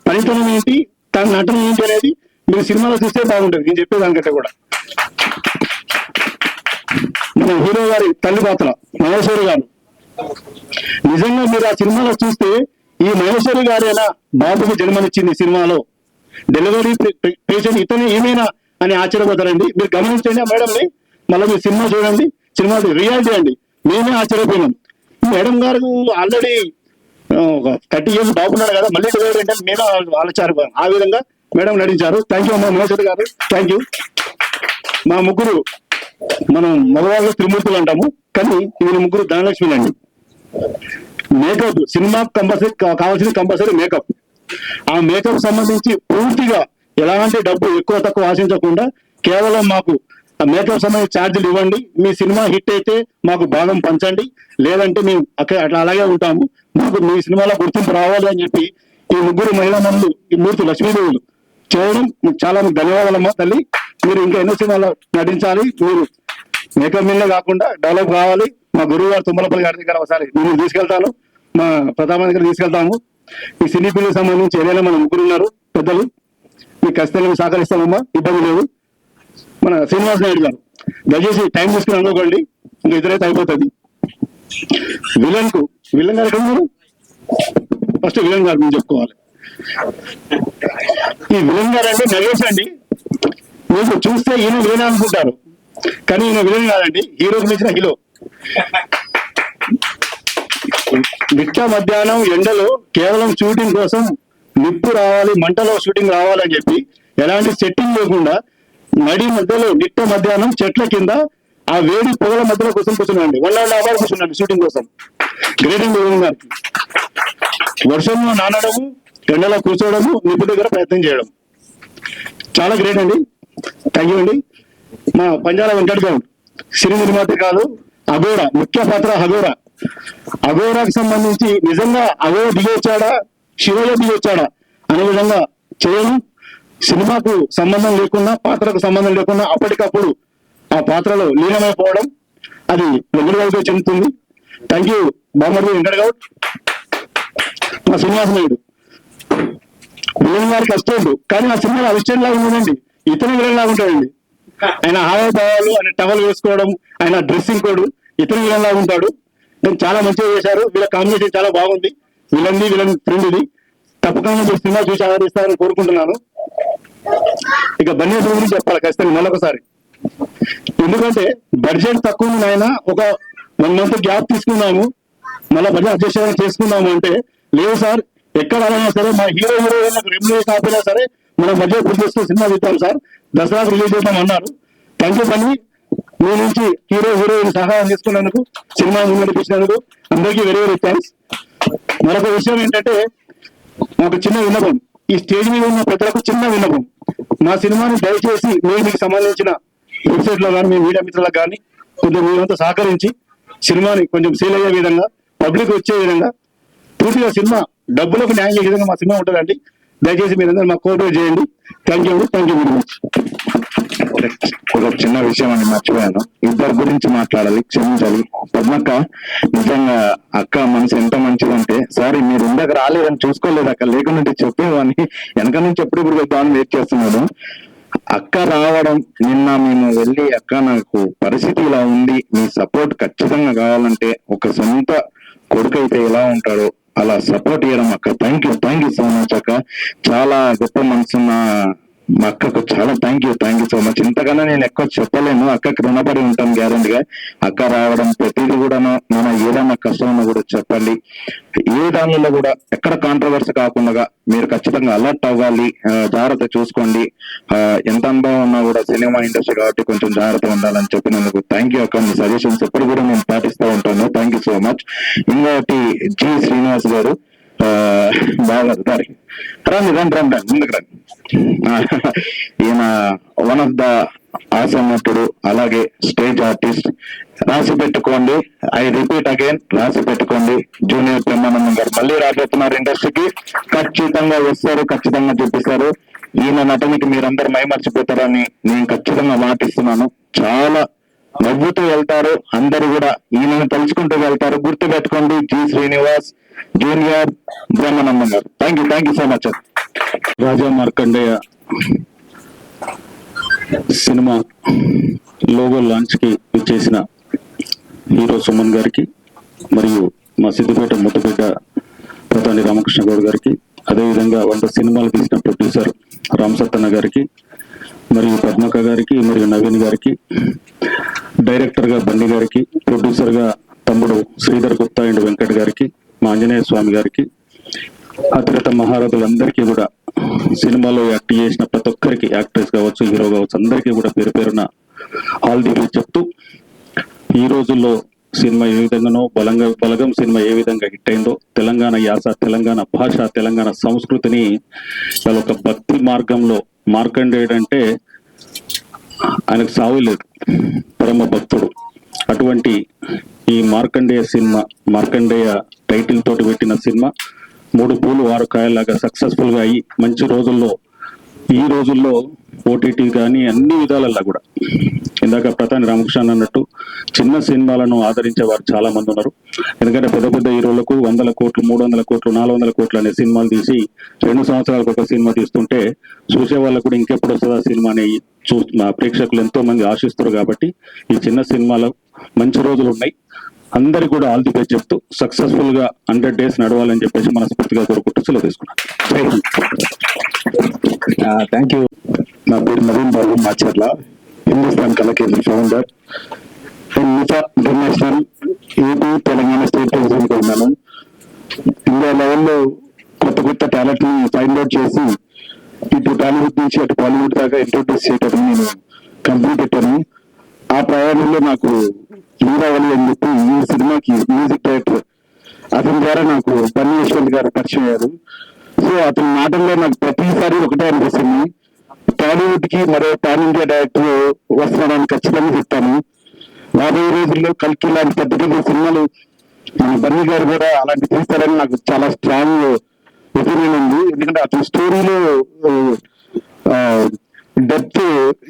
పనితనం ఏంటి, తన నటన ఏంటి అనేది మీరు సినిమాలో చూస్తే బాగుంటుంది. నేను చెప్పేదానికంటే కూడా మన హీరో గారి తల్లి పాత్ర మహేశ్వరి గారు, నిజంగా మీరు ఆ సినిమాలో చూస్తే ఈ మహేశ్వరి గారేనా బాబుకు జన్మనిచ్చింది సినిమాలో, డెలివరీ పేషెంట్ ఇతనే ఏమైనా అని ఆశ్చర్యపోతారండి. మీరు గమనించండి ఆ మేడంని, మళ్ళీ మీరు సినిమా చూడండి, సినిమా రియాలిటీ అండి, మేమే ఆశ్చర్యపోయినాం. మేడం గారు ఆల్రెడీ ఒక 30 years బాగున్నాడు కదా, మళ్ళీ డెలివరీ ఏంటంటే మేమే ఆలోచారిపోయాం. ఆ విధంగా మేడం నటించారు. థ్యాంక్ యూ అమ్మా మహేశ్వరి గారు, థ్యాంక్ యూ. మా ముగ్గురు, మనం మగవాళ్ళు త్రిమూర్తులు అంటాము, కానీ వీళ్ళ ముగ్గురు ధనలక్ష్మిలు అండి. Makeup cinema compulsory makeup. ఆ మేకప్ సంబంధించి పూర్తిగా ఎలాంటి డబ్బు ఎక్కువ తక్కువ ఆశించకుండా కేవలం మాకు ఆ మేకప్ సంబంధించి ఛార్జీలు ఇవ్వండి, మీ సినిమా హిట్ అయితే మాకు భాగం పంచండి, లేదంటే మేము అట్లా అలాగే ఉంటాము, మాకు మీ సినిమాలో గుర్తింపు రావాలి అని చెప్పి ఈ ముగ్గురు మహిళా మనులు, ఈ మూర్తి లక్ష్మీదేవులు చేయడం చాలా ధన్యవాదాలమ్మా తల్లి. మీరు ఇంకా ఎన్నో సినిమాలో నటించాలి, మీరు మేకప్ మీద కాకుండా డెవలప్ కావాలి. మా గురువు గారు తుమ్మలపల్లి గారి దగ్గర ఒకసారి నేను తీసుకెళ్తాను, మా ప్రతాప్ దగ్గర తీసుకెళ్తాము. ఈ సినీ ఫీల్డ్కి సంబంధించి ఏదైనా మన ముగ్గురు ఉన్నారు పెద్దలు, మీకు ఖచ్చితంగా సహకరిస్తామమ్మా, ఇబ్బంది లేదు. మన శ్రీనివాస్ నాయుడు గారు, దయచేసి టైం తీసుకుని అనుకోకండి, ఇంకా ఇద్దరైతే అయిపోతుంది. విలన్ గారు ఎక్కడ ఉన్నారు? ఫస్ట్ విలన్ గారు నేను చెప్పుకోవాలి. ఈ విలన్ గారు అంటే నగేష్ అండి. మీకు చూస్తే ఈయన విలన్ అనుకుంటారు, కానీ ఈయన విలన్ కాదండి, హీరోకి మించిన హీరో. మిట్ట మధ్యాహ్నం ఎండలో కేవలం షూటింగ్ కోసం నిప్పు రావాలి, మంటలో షూటింగ్ రావాలని చెప్పి ఎలాంటి సెట్టింగ్ లేకుండా నడి మధ్యలో నిట్ట మధ్యాహ్నం చెట్ల కింద ఆ వేడి పొగల మధ్యలో కూర్చున్నాండి. 1.5 hours కూర్చున్నాండి షూటింగ్ కోసం. గ్రేట్ అండి విలన్ గారికి. వర్షంలో నానడము, ఎండలో కూర్చోవడము, నిప్పు దగ్గర ప్రయత్నం చేయడం చాలా గ్రేట్ అండి. థ్యాంక్ యూ అండి. మా పంజాల వెంకట్ గౌడ్ సినీ నిర్మాత కాదు, అఘోరా ముఖ్య పాత్ర అఘోరాకి సంబంధించి నిజంగా అఘోర దిగొచ్చాడా, శివయ్య దిగొచ్చాడా అనే విధంగా చేయడం, సినిమాకు సంబంధం లేకుండా, పాత్రకు సంబంధం లేకుండా అప్పటికప్పుడు ఆ పాత్రలో లీనమైపోవడం, అది వెంకట గౌడ్తో చెందుతుంది. Thank you Bammadi Venkata Goud. మా శ్రీనివాసనాయుడు విలన్ గారికి అసిస్టెంట్, కానీ ఆ సినిమాలో అసిస్టెంట్ లాగా ఉందండి, ఇతను విలన్ లాగా ఉంటాడండి. ఆయన హావభావాలు, ఆయన టవల్ వేసుకోవడం, ఆయన డ్రెస్సింగ్ కోడ్ ఇతను విలన్ లాగా ఉంటాడు. నేను చాలా మంచిగా చేశారు. వీళ్ళ కాంబినేషన్ చాలా బాగుంది. విలన్ ఫ్రెండ్ ఇది. తప్పకుండా మీరు సినిమా చూసి ఆదరిస్తారని కోరుకుంటున్నాను. ఇక బన్నీ గురించి చెప్పాలి ఖచ్చితంగా మళ్ళొకసారి, ఎందుకంటే బడ్జెట్ తక్కువ ఉంది ఆయన. ఒక 1 month గ్యాప్ తీసుకున్నాము, మళ్ళీ బడ్జెట్ అడ్జస్ట్ చేసుకున్నాము అంటే, లేదు సార్ ఎక్కడ అయినా సరే మా హీరోయిన్లకు రెమ్యునరేషన్ ఆపినా సరే మనం బడ్జెట్ పూర్తి చేసుకుని సినిమా తీద్దాం సార్, దసరాకు రిలీజ్ చేద్దాం అన్నారు. Thank you Bunny. మీ నుంచి హీరోయిన్ సహాయం తీసుకున్నందుకు, సినిమా ముందుకు అందరికీ వెరీ వెరీ థ్యాంక్స్. మరొక విషయం ఏంటంటే, మాకు చిన్న విన్నపం, ఈ స్టేజ్ మీద ఉన్న పెద్దలకు చిన్న విన్నపం, మా సినిమాని దయచేసి మీకు సంబంధించిన వెబ్సైట్ లో కానీ, మీ మీడియా మిత్రులకు కానీ కొంచెం మీరంతా సహకరించి సినిమాని కొంచెం సేల్ అయ్యే విధంగా, పబ్లిక్ వచ్చే విధంగా, పూర్తిగా సినిమా డబ్బులకు న్యాయం చేసే విధంగా మా సినిమా ఉంటుందండి. దయచేసి మీరందరూ మాకు కోఆపరేట్ చేయండి. Thank you very much. ఒక చిన్న విషయం అని మర్చిపోయాను, ఇద్దరు గురించి మాట్లాడాలి, క్షమించాలి. పద్మక్క నిజంగా అక్క మనసు ఎంత మంచిదంటే, సారీ మీరు ఇందాక రాలేదని చూసుకోలేదు అక్క, లేకుండా చెప్పేవాని వెనక నుంచి ఎప్పుడు దాన్ని వెయిట్ చేస్తున్నాడు. అక్క రావడం, నిన్న మేము వెళ్ళి అక్క నాకు పరిస్థితి ఇలా ఉంది, మీ సపోర్ట్ ఖచ్చితంగా కావాలంటే, ఒక సొంత కొడుకు అయితే ఎలా ఉంటాడో అలా సపోర్ట్ చేయడం అక్క. థ్యాంక్ యూ సో మచ్ అక్క. చాలా గొప్ప మనసున్న మా అక్కకు చాలా థ్యాంక్ యూ సో మచ్. ఇంతకన్నా నేను ఎక్కువ చెప్పలేను, అక్కకి రుణపడి ఉంటాను గ్యారెంటీగా. అక్క రావడం ప్రతిదీ కూడా మన ఏదైనా కష్టమన్నా కూడా చెప్పండి, ఏ దానిలో కూడా ఎక్కడ కాంట్రవర్సీ కాకుండా మీరు ఖచ్చితంగా అలర్ట్ అవ్వాలి, జాగ్రత్త చూసుకోండి. ఎంత అనుభవం ఉన్నా కూడా సినిమా ఇండస్ట్రీ కాబట్టి కొంచెం జాగ్రత్తగా ఉండాలని చెప్పినందుకు థ్యాంక్ యూ అక్క. మీ సజెషన్స్ ఎప్పుడు కూడా నేను పాటిస్తూ ఉంటాను. Thank you so much. ఇంకోటి జి శ్రీనివాస్ గారు బాగా రండి ముందుకు రండి. ఈయన వన్ ఆఫ్ ద ఆసమ్ నటుడు, అలాగే స్టేజ్ ఆర్టిస్ట్. రాసి పెట్టుకోండి, ఐ రిపీట్ అగైన్, రాసి పెట్టుకోండి. జూనియర్ బ్రహ్మానందం గారు మళ్ళీ రాబోతున్నారు ఇండస్ట్రీకి, ఖచ్చితంగా వస్తారు, ఖచ్చితంగా చూపిస్తారు. ఈయన నటనకి మీరందరూ మైమర్చిపోతారని నేను ఖచ్చితంగా మాటిస్తున్నాను. చాలా నవ్వుతూ వెళ్తారు, అందరూ కూడా ఈయనను తలుచుకుంటూ వెళ్తారు. గుర్తు పెట్టుకోండి, జి శ్రీనివాస్ జూనియర్ బ్రహ్మానందం గారు. Thank you so much. Raja Markandeya cinema logo launch కి ఇచ్చేసిన హీరో సుమన్ గారికి, మరియు మా సిద్దిపేట ముద్దుబిడ్డ ప్రధాని రామకృష్ణ గౌడ్ గారికి, అదేవిధంగా 100 సినిమాలు తీసిన ప్రొడ్యూసర్ రామ్ సత్తన్న గారికి, మరియు పద్మక గారికి, మరియు నవీన్ గారికి, డైరెక్టర్ గా బండి గారికి, ప్రొడ్యూసర్ గా తమ్ముడు శ్రీధర్ గుప్తా అండ్ వెంకట్ గారికి, మా ఆంజనేయ స్వామి గారికి, అతిరథ మహారథులందరికీ కూడా, సినిమాలో యాక్ట్ చేసిన ప్రతి ఒక్కరికి, యాక్ట్రెస్ కావచ్చు, హీరో కావచ్చు, అందరికీ కూడా పేరు పేరున ఆల్ ది బెస్ట్ చెప్తూ, ఈ రోజుల్లో సినిమా ఏ విధంగానో బలగం సినిమా ఏ విధంగా హిట్ అయిందో, తెలంగాణ యాస, తెలంగాణ భాష, తెలంగాణ సంస్కృతిని వాళ్ళ ఒక భక్తి మార్గంలో, మార్కండేయుడు అంటే ఆయనకు సావు లేదు, పరమ భక్తుడు. అటువంటి ఈ మార్కండేయ సినిమా, మార్కండేయ టైటిల్ తోటి పెట్టిన సినిమా 3 పూలు 6 కాయలాగా సక్సెస్ఫుల్ గా అయ్యి మంచి రోజుల్లో, ఈ రోజుల్లో ఓటీటీ కానీ అన్ని విధాలల్లో కూడా, ఇందాక ప్రధాని రామకృష్ణ అన్నట్టు చిన్న సినిమాలను ఆదరించే వారు చాలా మంది ఉన్నారు. ఎందుకంటే పెద్ద పెద్ద హీరోలకు 100 కోట్లు 300 కోట్లు 400 కోట్లు అనే సినిమాలు తీసి 2 సంవత్సరాలకు ఒక సినిమా తీస్తుంటే చూసే వాళ్ళకు కూడా ఇంకెప్పుడు వస్తుందా సినిమా అని మా ప్రేక్షకులు ఎంతో మంది ఆశిస్తారు. కాబట్టి ఈ చిన్న సినిమాలో మంచి రోజులు ఉన్నాయి. అందరికి కూడా ఆల్ ది బెస్ట్ చెప్తూ సక్సెస్ఫుల్ గా 100 days నడవాలని చెప్పేసి మనస్ఫూర్తిగా కోరుకుంటూ సెలవు తీసుకున్నాను. Thank you. నా పేరు Naveen Babu Macherla, Hindustan Kalakendra founder, NIFA international AP Telangana state president ఉన్నాను. ఇండియా లెవెల్లో కొత్త టాలెంట్ ని ఫైండ్ అవుట్ చేసి ఇటు టాలీవుడ్ నుంచి అటు బాలీవుడ్ దాకా ఇంట్రొడ్యూస్ చేయడం నేను కంపెనీ పెట్టాను. ఆ ప్రయాణంలో నాకు లీలావళి అని చెప్పి ఈ సినిమాకి మ్యూజిక్ డైరెక్టర్, అతని ద్వారా నాకు బన్నీ యశ్వంత్ గారు పరిచయం అయ్యారు. సో అతని మాటల్లో నాకు ప్రతిసారి ఒకటే అనిపిస్తుంది, టాలీవుడ్ కి మరో పాన్ ఇండియా డైరెక్టర్ వస్తున్నాడని ఖచ్చితంగా చెప్తాను. రాబోయే రోజుల్లో కల్కి లాంటి పెద్ద పెద్ద సినిమాలు మన బన్నీ గారు కూడా అలాంటి తీస్తారని నాకు చాలా స్ట్రాంగ్ ఒపీనియన్ ఉంది. ఎందుకంటే అతని స్టోరీలో డెప్త్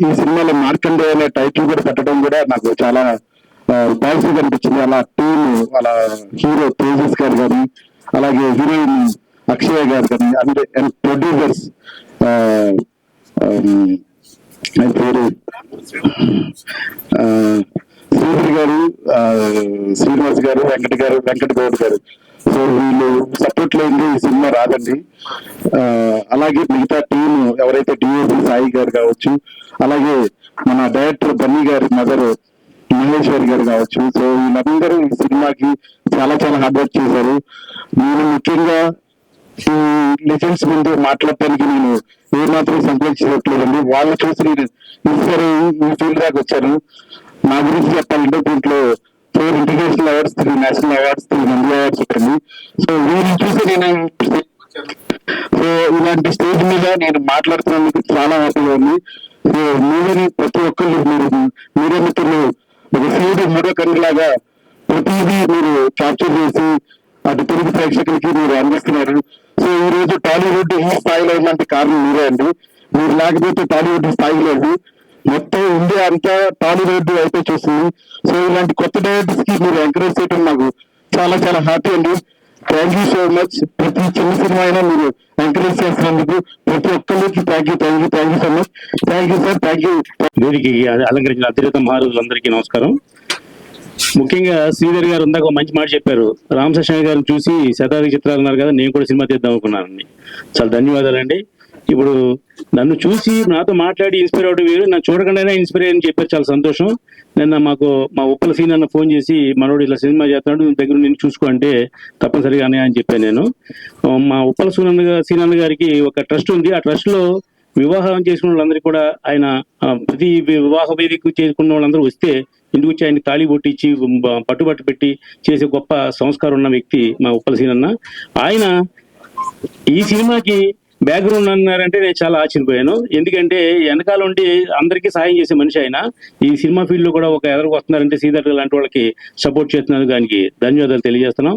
ఈ సినిమాలో మార్కండే అనే టైటిల్ కూడా పెట్టడం కూడా నాకు చాలా పాజిటివ్ అనిపించింది. అలా టీమ్, అలా హీరో తేజస్ గారు కానీ, అలాగే హీరోయిన్ అక్షయ గారు కానీ, అండ్ ప్రొడ్యూసర్స్ ఆయన పేరు శ్రీధర్ గారు, శ్రీనివాస్ గారు, వెంకట గౌడ్ గారు. సో వీళ్ళు సపోర్ట్ లేని ఈ సినిమా రాదండి. అలాగే మిగతా టీం ఎవరైతే డిఓపి సాయి గారు కావచ్చు, అలాగే మన డైరెక్టర్ బన్నీ గారి మదర్ మహేశ్వరి గారు కావచ్చు. సో వీళ్ళందరూ ఈ సినిమాకి చాలా చాలా హార్డ్ వర్క్ చేశారు. నేను ముఖ్యంగా ఈ లెజెండ్స్ ముందు మాట్లాడటానికి నేను ఏమాత్రం సంకోచించట్లేదండి. వాళ్ళని చూసి నేను ఇన్స్పైర్ ఈ ఫీల్డ్ దాకా వచ్చాను. నా గురించి చెప్పాలంటే దీంట్లో 4 international awards, 3 national awards, 3 Nandi awards ఉంటుంది. సో వీరిని చూసి నేను సో ఇలాంటి స్టేజ్ మీద నేను మాట్లాడుతున్నందుకు చాలా హ్యాపీగా ఉంది. సో మూవీని ప్రతి ఒక్కళ్ళు మీరే మిత్రులు ఒక సీడు మూడో కన్నులాగా ప్రతిదీ మీరు క్యాప్చర్ చేసి అటు తెలుగు ప్రేక్షకులకి మీరు అందిస్తున్నారు. సో ఈ రోజు టాలీవుడ్ ఈ స్థాయిలో ఉన్నంత కారణం మీరే అండి. మీరు లేకపోతే టాలీవుడ్ స్థాయిలో అండి. మొత్తం ఇండియా అంతా టాలీవుడ్ అయితే చూస్తుంది. సో ఇలాంటి కొత్త డైరెక్టర్స్ కి మీరు ఎంకరేజ్ చేయడం నాకు చాలా చాలా హ్యాపీ అండి. Thank you so much. ప్రతి చిన్న సినిమా అయినా మీరు ఎంకరేజ్ చేసినందుకు ప్రతి ఒక్కరికి thank you so much. Thank you sir, thank you. వేదికకి అలంకరించిన అతిరథ మహారాజులందరికీ నమస్కారం. ముఖ్యంగా శ్రీధర్ గారు ఇందాక ఒక మంచి మాట చెప్పారు. రామకృష్ణ గారిని చూసి శతాధిక చిత్రాలు అన్నారు కదా, నేను కూడా సినిమా తీద్దాం అనుకున్నానండి. చాలా ధన్యవాదాలండి. ఇప్పుడు నన్ను చూసి నాతో మాట్లాడి ఇన్స్పైర్ అవడం వేరు, నన్ను చూడకుండానే ఇన్స్పైర్ అయ్యని చెప్పారు, చాలా సంతోషం. నిన్న మాకు మా ఉప్పల సీన్ అన్న ఫోన్ చేసి మనోడు ఇలా సినిమా చేస్తున్నాడు, దగ్గర నేను చూసుకో అంటే తప్పనిసరిగా అనే అని చెప్పాను నేను. మా ఉప్పల సీనన్న గారికి ఒక ట్రస్ట్ ఉంది. ఆ ట్రస్ట్ లో వివాహం చేసుకున్న వాళ్ళందరికీ కూడా ఆయన ప్రతి వివాహ వేదిక చేసుకున్న వాళ్ళందరూ వస్తే ఇంటికి వచ్చి ఆయన తాళి కొట్టించి పట్టుబట్టు పెట్టి చేసే గొప్ప సంస్కారం ఉన్న వ్యక్తి మా ఉప్పల సీనన్న. ఆయన ఈ సినిమాకి బ్యాక్గ్రౌండ్ అన్నారంటే నేను చాలా ఆశ్చర్యపోయాను. ఎందుకంటే వెనకాల ఉండి అందరికీ సాయం చేసే మనిషి ఆయన. ఈ సినిమా ఫీల్డ్ లో కూడా ఒక ఎదరికి వస్తున్నారంటే శ్రీధర్ లాంటి వాళ్ళకి సపోర్ట్ చేస్తున్నారు, దానికి ధన్యవాదాలు తెలియజేస్తున్నాం.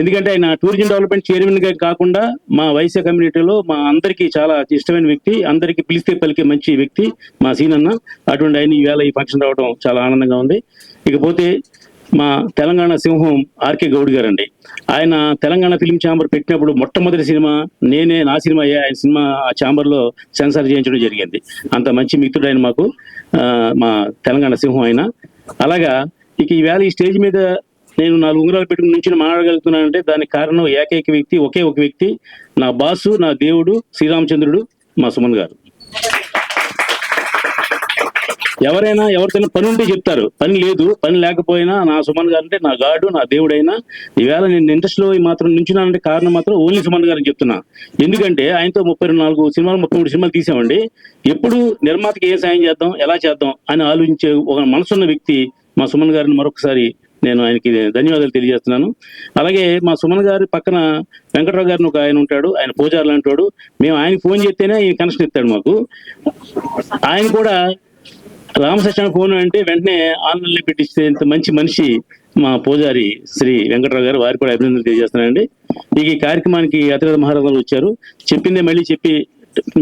ఎందుకంటే ఆయన టూరిజం డెవలప్మెంట్ చైర్మన్ గా కాకుండా మా వైశ్య కమ్యూనిటీలో మా అందరికీ చాలా ఇష్టమైన వ్యక్తి, అందరికీ పిలిస్తే పలికే మంచి వ్యక్తి మా సీనన్న. అటువంటి ఆయన ఈవేళ ఈ ఫంక్షన్ రావడం చాలా ఆనందంగా ఉంది. ఇకపోతే మా తెలంగాణ సింహం ఆర్కే గౌడ్ గారు అండి. ఆయన తెలంగాణ ఫిలిం ఛాంబర్ పెట్టినప్పుడు మొట్టమొదటి సినిమా నా సినిమా ఆయన సినిమా ఆ ఛాంబర్ లో సెన్సార్ చేయించడం జరిగింది. అంత మంచి మిత్రుడు ఆయన మాకు, మా తెలంగాణ సింహం ఆయన. అలాగా ఇక ఈవేళ ఈ స్టేజ్ మీద నేను 4 ఉంగరాలు పెట్టుకుని నుంచి మాట్లాడగలుగుతున్నానంటే దానికి కారణం ఏకైక వ్యక్తి, ఒకే ఒక వ్యక్తి, నా బాసు, నా దేవుడు శ్రీరామచంద్రుడు, మా సుమన్ గారు. ఎవరైనా ఎవరికైనా పని ఉంటే చెప్తారు, పని లేదు, పని లేకపోయినా నా సుమన్ గారు అంటే నా గాడు, నా దేవుడైనా. ఈవేళ నేను ఇండస్ట్రీలో మాత్రం నించున్నానంటే కారణం మాత్రం ఓన్లీ సుమన్ గారిని చెప్తున్నా. ఎందుకంటే ఆయనతో 34 సినిమాలు 33 సినిమాలు తీసామండి. ఎప్పుడు నిర్మాతకి ఏ సాయం చేద్దాం, ఎలా చేద్దాం అని ఆలోచించే ఒక మనసున్న వ్యక్తి మా సుమన్ గారిని మరొకసారి నేను ఆయనకి ధన్యవాదాలు తెలియజేస్తున్నాను. అలాగే మా సుమన్ గారి పక్కన వెంకటరావు గారిని ఒక ఆయన ఉంటాడు, ఆయన పూజారి లాంటి వాడు. మేము ఆయనకి ఫోన్ చేస్తేనే ఆయన కనెక్షన్ ఇస్తాడు మాకు. ఆయన కూడా రామసత్యాన్ని ఫోన్ అంటే వెంటనే ఆన్లైన్లో పెట్టిస్తే ఇంత మంచి మనిషి మా పూజారి శ్రీ వెంకటరావు గారు, వారికి కూడా అభినందనలు తెలియజేస్తున్నానండి. ఈ కార్యక్రమానికి అతిరథ మహారాజులు వచ్చారు. చెప్పిందే మళ్ళీ చెప్పి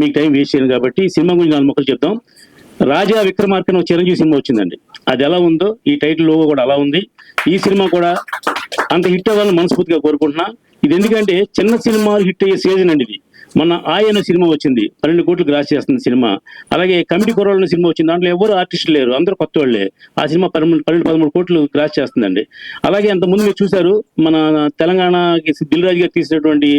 మీకు టైం వేస్ట్ చేయను కాబట్టి సినిమా గురించి 4 మొక్కలు చెప్తాం. రాజా విక్రమార్కన్ ఒక చిరంజీవి సినిమా వచ్చిందండి. అది ఎలా ఉందో ఈ టైటిల్ లోగో కూడా అలా ఉంది. ఈ సినిమా కూడా అంత హిట్ అవ్వాలని మనస్ఫూర్తిగా కోరుకుంటున్నా. ఇది ఎందుకంటే చిన్న సినిమాలు హిట్ అయ్యే సీజన్ అండి ఇది. మొన్న ఆయన సినిమా వచ్చింది, 12 కోట్లు గ్రాస్ చేస్తుంది సినిమా. అలాగే కమిటీ కుర్రాళ్ళు సినిమా వచ్చింది, దాంట్లో ఎవరు ఆర్టిస్టులు లేరు, అందరూ కొత్త వాళ్ళే. ఆ సినిమా 12-13 కోట్లు గ్రాస్ చేస్తుందండి. అలాగే అంతకుముందు మీరు చూశారు మన తెలంగాణకి దిల్ రాజు గారు తీసినటువంటి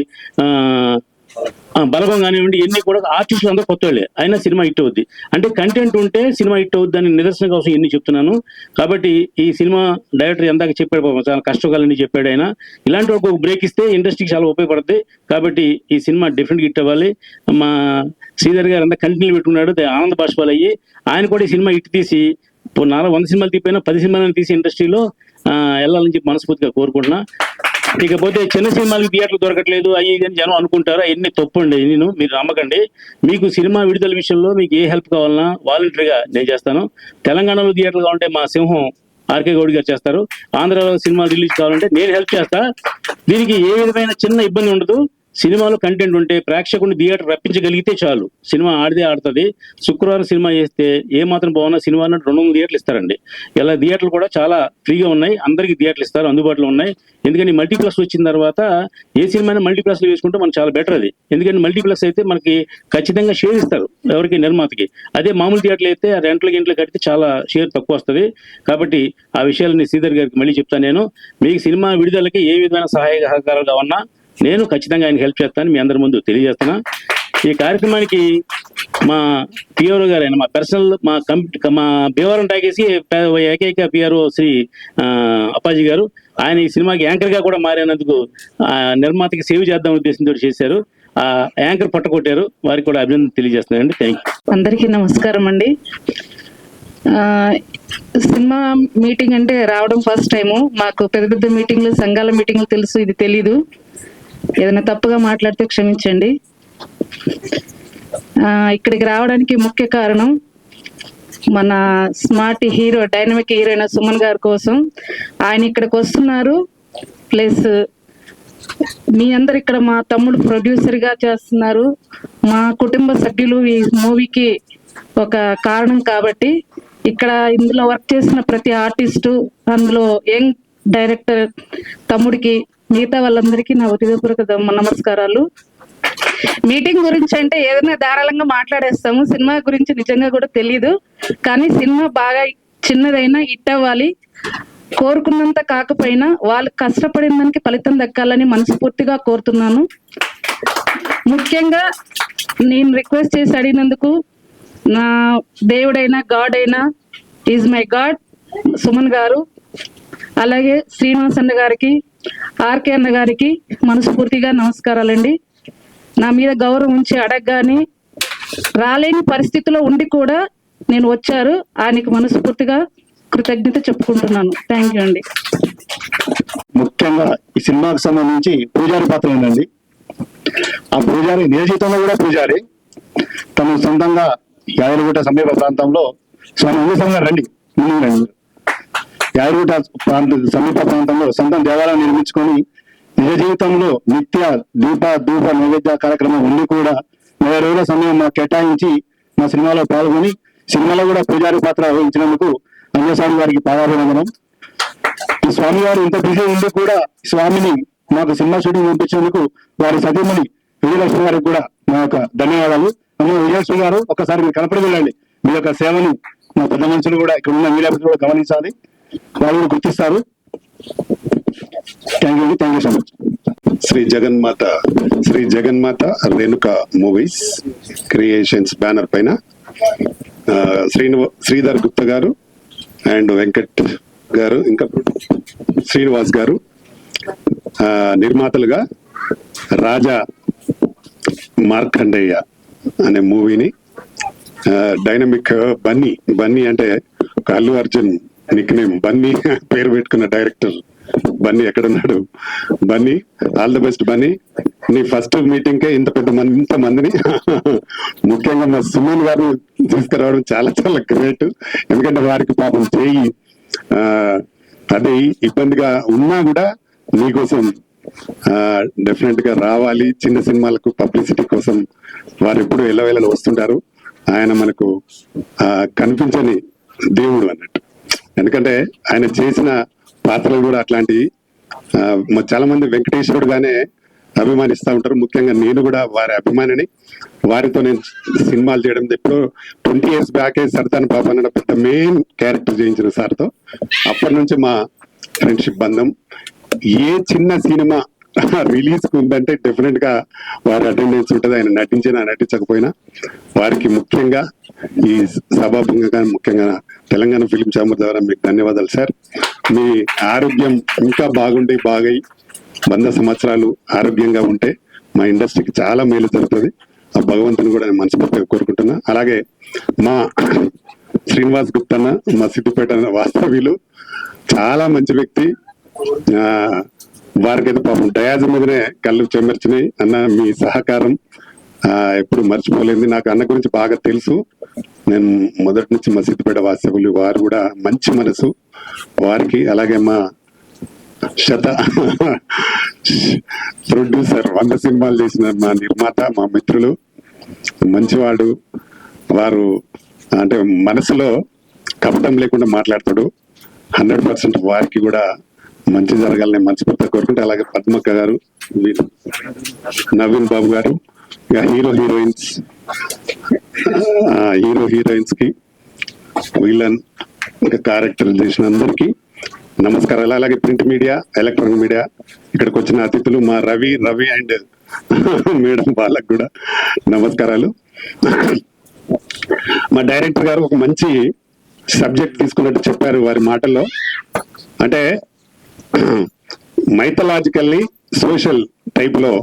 బలగం కానివ్వండి, ఇవన్నీ కూడా ఆర్టిస్టులు అందరూ కొత్త వాళ్ళే, అయినా సినిమా హిట్ అవుద్ది. అంటే కంటెంట్ ఉంటే సినిమా హిట్ అవుద్ది అని నిదర్శనం కోసం ఎన్ని చెప్తున్నాను. కాబట్టి ఈ సినిమా డైరెక్టర్ ఎందాక చెప్పాడు, చాలా కష్టకాలని చెప్పాడు ఆయన. ఇలాంటి ఒక బ్రేక్ ఇస్తే ఇండస్ట్రీకి చాలా ఉపయోగపడుతుంది. కాబట్టి ఈ సినిమా డెఫినెట్ హిట్ అవ్వాలి. మా శ్రీధర్ గారు అంతా కంటిన్యూ పెట్టుకున్నాడు, ఆనంద బాష్పాలు అయ్యి ఆయన కూడా ఈ సినిమా హిట్ తీసి 100 సినిమాలు తీపోయినా 10 సినిమాలను తీసి ఇండస్ట్రీలో వెళ్ళాలని చెప్పి మనస్ఫూర్తిగా కోరుకుంటున్నా. ఇకపోతే చిన్న సినిమాలకు థియేటర్లు దొరకట్లేదు అయ్యి అని జనం అనుకుంటారు, అవన్నీ తప్పండి. మీరు నమ్మకండి. మీకు సినిమా విడుదల విషయంలో మీకు ఏ హెల్ప్ కావాలన్నా వాలంటరీగా నేను చేస్తాను. తెలంగాణలో థియేటర్లు కావాలంటే మా సింహం ఆర్కే గౌడ్ గారు చేస్తారు. ఆంధ్రాలో సినిమా రిలీజ్ కావాలంటే నేను హెల్ప్ చేస్తా. దీనికి ఏ విధమైన చిన్న ఇబ్బంది ఉండదు. సినిమాలో కంటెంట్ ఉంటే ప్రేక్షకుడిని థియేటర్ రప్పించగలిగితే చాలు, సినిమా ఆడితే ఆడుతుంది. శుక్రవారం సినిమా చేస్తే ఏ మాత్రం బాగున్నా సినిమా 200 థియేటర్లు ఇస్తారండి. ఇలా థియేటర్లు కూడా చాలా ఫ్రీగా ఉన్నాయి, అందరికీ థియేటర్లు ఇస్తారు, అందుబాటులో ఉన్నాయి. ఎందుకంటే మల్టీప్లెక్స్ వచ్చిన తర్వాత ఏ సినిమా మల్టీప్లెక్స్లో వేసుకుంటే మనకు చాలా బెటర్ అది. ఎందుకంటే మల్టీప్లెక్స్ అయితే మనకి ఖచ్చితంగా షేర్ ఇస్తారు ఎవరికి, నిర్మాతకి. అదే మామూలు థియేటర్లు అయితే రెంట్ల కడితే చాలా షేర్ తక్కువ వస్తుంది. కాబట్టి ఆ విషయాలని శ్రీధర్ గారికి మళ్ళీ చెప్తాను నేను. మీకు సినిమా విడుదలకి ఏ విధమైన సహాయ సహకారాలు కావన్నా నేను ఖచ్చితంగా ఆయన హెల్ప్ చేస్తాను, మీ అందరి ముందు తెలియజేస్తున్నా. ఈ కార్యక్రమానికి మా పిఆర్ఓ గారు, ఆయన మా పర్సనల్ మా భీమవరం టాకీసి ఏకైక పిఆర్ఓ శ్రీ అప్పాజీ గారు, ఆయన ఈ సినిమాకి యాంకర్ గా కూడా మారినందుకు నిర్మాతకి సేవ చేద్దాం ఉద్దేశంతో చేశారు. ఆ యాంకర్ పట్టకొట్టారు, వారికి కూడా అభినందన తెలియజేస్తున్నానండి. Thank you. అందరికీ నమస్కారం అండి. సినిమా మీటింగ్ అంటే రావడం ఫస్ట్ టైము. మాకు పెద్ద పెద్ద మీటింగ్లు, సంఘాల మీటింగ్లు తెలుసు, ఇది తెలీదు. ఏదైనా తప్పుగా మాట్లాడితే క్షమించండి. ఇక్కడికి రావడానికి ముఖ్య కారణం మన smart hero, dynamic heroine Suman గారి కోసం. ఆయన ఇక్కడికి వస్తున్నారు, ప్లస్ మీ అందరు ఇక్కడ మా తమ్ముడు ప్రొడ్యూసర్ గా చేస్తున్నారు. మా కుటుంబ సభ్యులు ఈ మూవీకి ఒక కారణం. కాబట్టి ఇక్కడ ఇందులో వర్క్ చేసిన ప్రతి ఆర్టిస్టు, అందులో యంగ్ డైరెక్టర్ తమ్ముడికి, మిగతా వాళ్ళందరికీ నా హృదయపూర్వక నమస్కారాలు. మీటింగ్ గురించి అంటే ఏదైనా ధారాళంగా మాట్లాడేస్తాము, సినిమా గురించి నిజంగా కూడా తెలీదు. కానీ సినిమా బాగా చిన్నదైనా హిట్ అవ్వాలి, కోరుకున్నంత కాకపోయినా వాళ్ళు కష్టపడిన దానికి ఫలితం దక్కాలని మనస్ఫూర్తిగా కోరుతున్నాను. ముఖ్యంగా నేను రిక్వెస్ట్ చేసి అడిగినందుకు నా దేవుడైనా గాడ్ అయినా ఈజ్ మై గాడ్ సుమన్ గారు, అలాగే శ్రీనివాస్ అన్న గారికి, ఆర్కే అన్న గారికి మనస్ఫూర్తిగా నమస్కారాలండి. నా మీద గౌరవం ఉంచి అడగగానే రాలేని పరిస్థితిలో ఉండి కూడా నేను వచ్చారు, ఆయనకి మనస్ఫూర్తిగా కృతజ్ఞత చెప్పుకుంటున్నాను. థ్యాంక్ యూ అండి. ముఖ్యంగా ఈ సినిమాకు సంబంధించి పూజారి పాత్ర ఉందండి. ఆ పూజారి నిజ జీవితంలో కూడా పూజారి. తను సొంతంగా యాదగిరిగుట్ట సమీప ప్రాంతంలో స్వామి రండి ముందు రండి యాదగిరిగుట్ట సమీప ప్రాంతంలో సొంతం దేవాలయం నిర్మించుకొని నిజ జీవితంలో నిత్య ధూప నైవేద్య కార్యక్రమం ఉండి కూడా 40 రోజుల సమయం మాకు కేటాయించి మా సినిమాలో పాల్గొని సినిమాలో కూడా పూజారి పాత్ర వహించినందుకు అంజస్వామి గారికి పాదాభివందనం. ఈ స్వామి గారు ఇంత బిజీ ఉండి కూడా స్వామిని మాకు సినిమా షూటింగ్ పంపించినందుకు వారి సతీమణి విజయలక్ష్మి గారికి కూడా మా యొక్క ధన్యవాదాలు. విజయలక్ష్మి గారు ఒక్కసారి మీరు కనపడి వెళ్ళండి. మీ యొక్క సేవని మా పెద్ద మనుషులు కూడా, ఇక్కడ ఉన్న మీడియా కూడా గమనించాలి, వాళ్ళు కూడా గుర్తిస్తారు. Thank you so much. Shri Jaganmata Renuka movies creations banner పైన శ్రీధర్ గుప్తా గారు అండ్ వెంకట్ గారు ఇంకా శ్రీనివాస్ గారు నిర్మాతలుగా రాజా మార్కండేయ అనే మూవీని డైనమిక్ బన్నీ అంటే ఒక అల్లు అర్జున్ నిక్ నేమ్ బన్నీ పేరు పెట్టుకున్న డైరెక్టర్ బన్నీ ఎక్కడున్నాడు? Bunny, all the best Bunny. నీ ఫస్ట్ మీటింగ్ కే ఇంత మందిని ముఖ్యంగా మా సుమన్ గారు తీసుకురావడం చాలా చాలా గ్రేట్. ఎందుకంటే వారికి పాపం చేయి అదే ఇబ్బందిగా ఉన్నా కూడా నీకోసం డెఫినెట్ గా రావాలి. చిన్న సినిమాలకు పబ్లిసిటీ కోసం వారు ఎప్పుడు ఎల్లవేళలు వస్తుంటారు. ఆయన మనకు కనిపించని దేవుడు అన్నట్టు. ఎందుకంటే ఆయన చేసిన పాత్రలు కూడా అట్లాంటివి. చాలా మంది వెంకటేశ్వరుడుగానే అభిమానిస్తూ ఉంటారు. ముఖ్యంగా నేను కూడా వారి అభిమానిని. వారితో నేను సినిమాలు చేయడం ఎప్పుడో 20 years బ్యాకే సర్దాన్ పాప అన్న పెద్ద మెయిన్ క్యారెక్టర్ చేయించిన సార్తో అప్పటి నుంచి మా ఫ్రెండ్షిప్ బంధం. ఏ చిన్న సినిమా రిలీజ్ కు ఉందంటే డెఫినెట్ గా వారి అటెండెన్స్ ఉంటుంది. ఆయన నటించినా నటించకపోయినా వారికి ముఖ్యంగా ఈ సభాభంగా ముఖ్యంగా తెలంగాణ ఫిలిం ఛాంబర్ ద్వారా మీకు ధన్యవాదాలు సార్. మీ ఆరోగ్యం ఇంకా బాగుండి బాగై 100 సంవత్సరాలు ఆరోగ్యంగా ఉంటే మా ఇండస్ట్రీకి చాలా మేలు జరుగుతుంది. ఆ భగవంతుని కూడా నేను మనస్ఫూర్తిగా కోరుకుంటున్నా. అలాగే మా శ్రీనివాస్ గుప్తన్న, మా సిద్దిపేట వాస్తవ్యులు, చాలా మంచి వ్యక్తి. వారికి అయితే పాపం డయాజ్ మీదనే కళ్ళు చెమర్చినాయి. అన్న మీ సహకారం ఎప్పుడు మర్చిపోలేదు. నాకు అన్న గురించి బాగా తెలుసు. నేను మొదటి నుంచి మా సిద్దిపేట వాస్తవ్యులు, వారు కూడా మంచి మనసు వారికి. అలాగే మా ప్రొడ్యూసర్ 100 సినిమాలు చేసిన మా నిర్మాత, మా మిత్రులు, మంచివాడు. వారు అంటే మనసులో కపటం లేకుండా మాట్లాడతాడు. 100% వారికి కూడా మంచి జరగాలని మనస్ఫూర్తిగా కోరుకుంటే, అలాగే పద్మక్క గారు, నవీన్ బాబు గారు, ఇక హీరోయిన్స్ కి విలన్ ఇంకా క్యారెక్టర్ చేసిన అందరికీ నమస్కారాలు. అలాగే ప్రింట్ మీడియా, ఎలక్ట్రానిక్ మీడియా, ఇక్కడికి వచ్చిన అతిథులు మా రవి అండ్ మేడం, వాళ్ళకు కూడా నమస్కారాలు. మా డైరెక్టర్ గారు ఒక మంచి సబ్జెక్ట్ తీసుకున్నట్టు చెప్పారు వారి మాటల్లో. అంటే మైథలాజికల్లీ సోషల్ టైప్ లో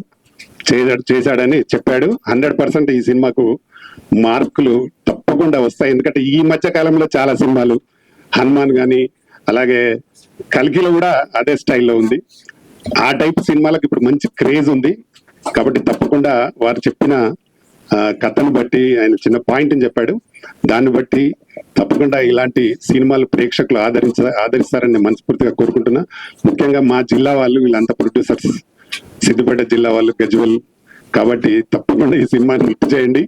చేశాడని చెప్పాడు. 100% ఈ సినిమాకు మార్కులు తప్పకుండా వస్తాయి. ఎందుకంటే ఈ మధ్య కాలంలో చాలా సినిమాలు, హనుమాన్ గాని, అలాగే కల్కిలో కూడా అదే స్టైల్లో ఉంది. ఆ టైప్ సినిమాలకు ఇప్పుడు మంచి క్రేజ్ ఉంది. కాబట్టి తప్పకుండా వారు చెప్పిన కథను బట్టి, ఆయన చిన్న పాయింట్ అని చెప్పాడు, దాన్ని బట్టి తప్పకుండా ఇలాంటి సినిమాలు ప్రేక్షకులు ఆదరిస్తారని నేను మనస్ఫూర్తిగా కోరుకుంటున్నా. ముఖ్యంగా మా జిల్లా వాళ్ళు, వీళ్ళంతా ప్రొడ్యూసర్స్, సిద్దిపేట జిల్లా వాళ్ళు, గజ్వెల్. కాబట్టి తప్పకుండా ఈ సినిమాని హిట్ చేయండి.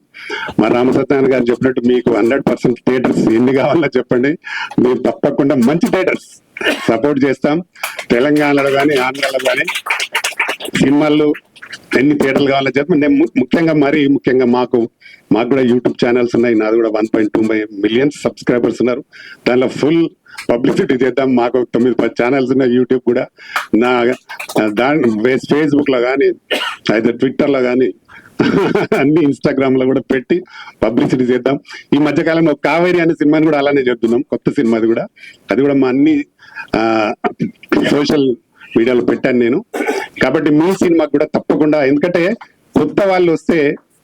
మా రామసత్యనారాయణ గారు చెప్పినట్టు మీకు 100% థియేటర్స్ ఎన్ని కావాలో చెప్పండి. మేము తప్పకుండా మంచి థియేటర్స్ సపోర్ట్ చేస్తాం. తెలంగాణలో కానీ, ఆంధ్రాలో కానీ సినిమాల్లో ఎన్ని థియేటర్లు కావాలో చెప్పండి. నేను ముఖ్యంగా మాకు కూడా యూట్యూబ్ ఛానల్స్ ఉన్నాయి. నాది కూడా 1.2 million సబ్స్క్రైబర్స్ ఉన్నారు. దానిలో ఫుల్ పబ్లిసిటీ చేద్దాం. మాకు 9-10 ఛానల్స్ ఉన్నాయి. యూట్యూబ్ కూడా ఫేస్బుక్ లో కానీ, అయితే ట్విట్టర్ లో కానీ, అన్ని ఇన్స్టాగ్రామ్ లో కూడా పెట్టి పబ్లిసిటీ చేద్దాం. ఈ మధ్యకాలంలో కావేరి అనే సినిమాని కూడా అలానే చెప్తున్నాం. కొత్త సినిమా అది కూడా మా అన్ని సోషల్ మీడియాలో పెట్టాను నేను. కాబట్టి మీ సినిమాకు కూడా తప్పకుండా, ఎందుకంటే కొత్త వాళ్ళు వస్తే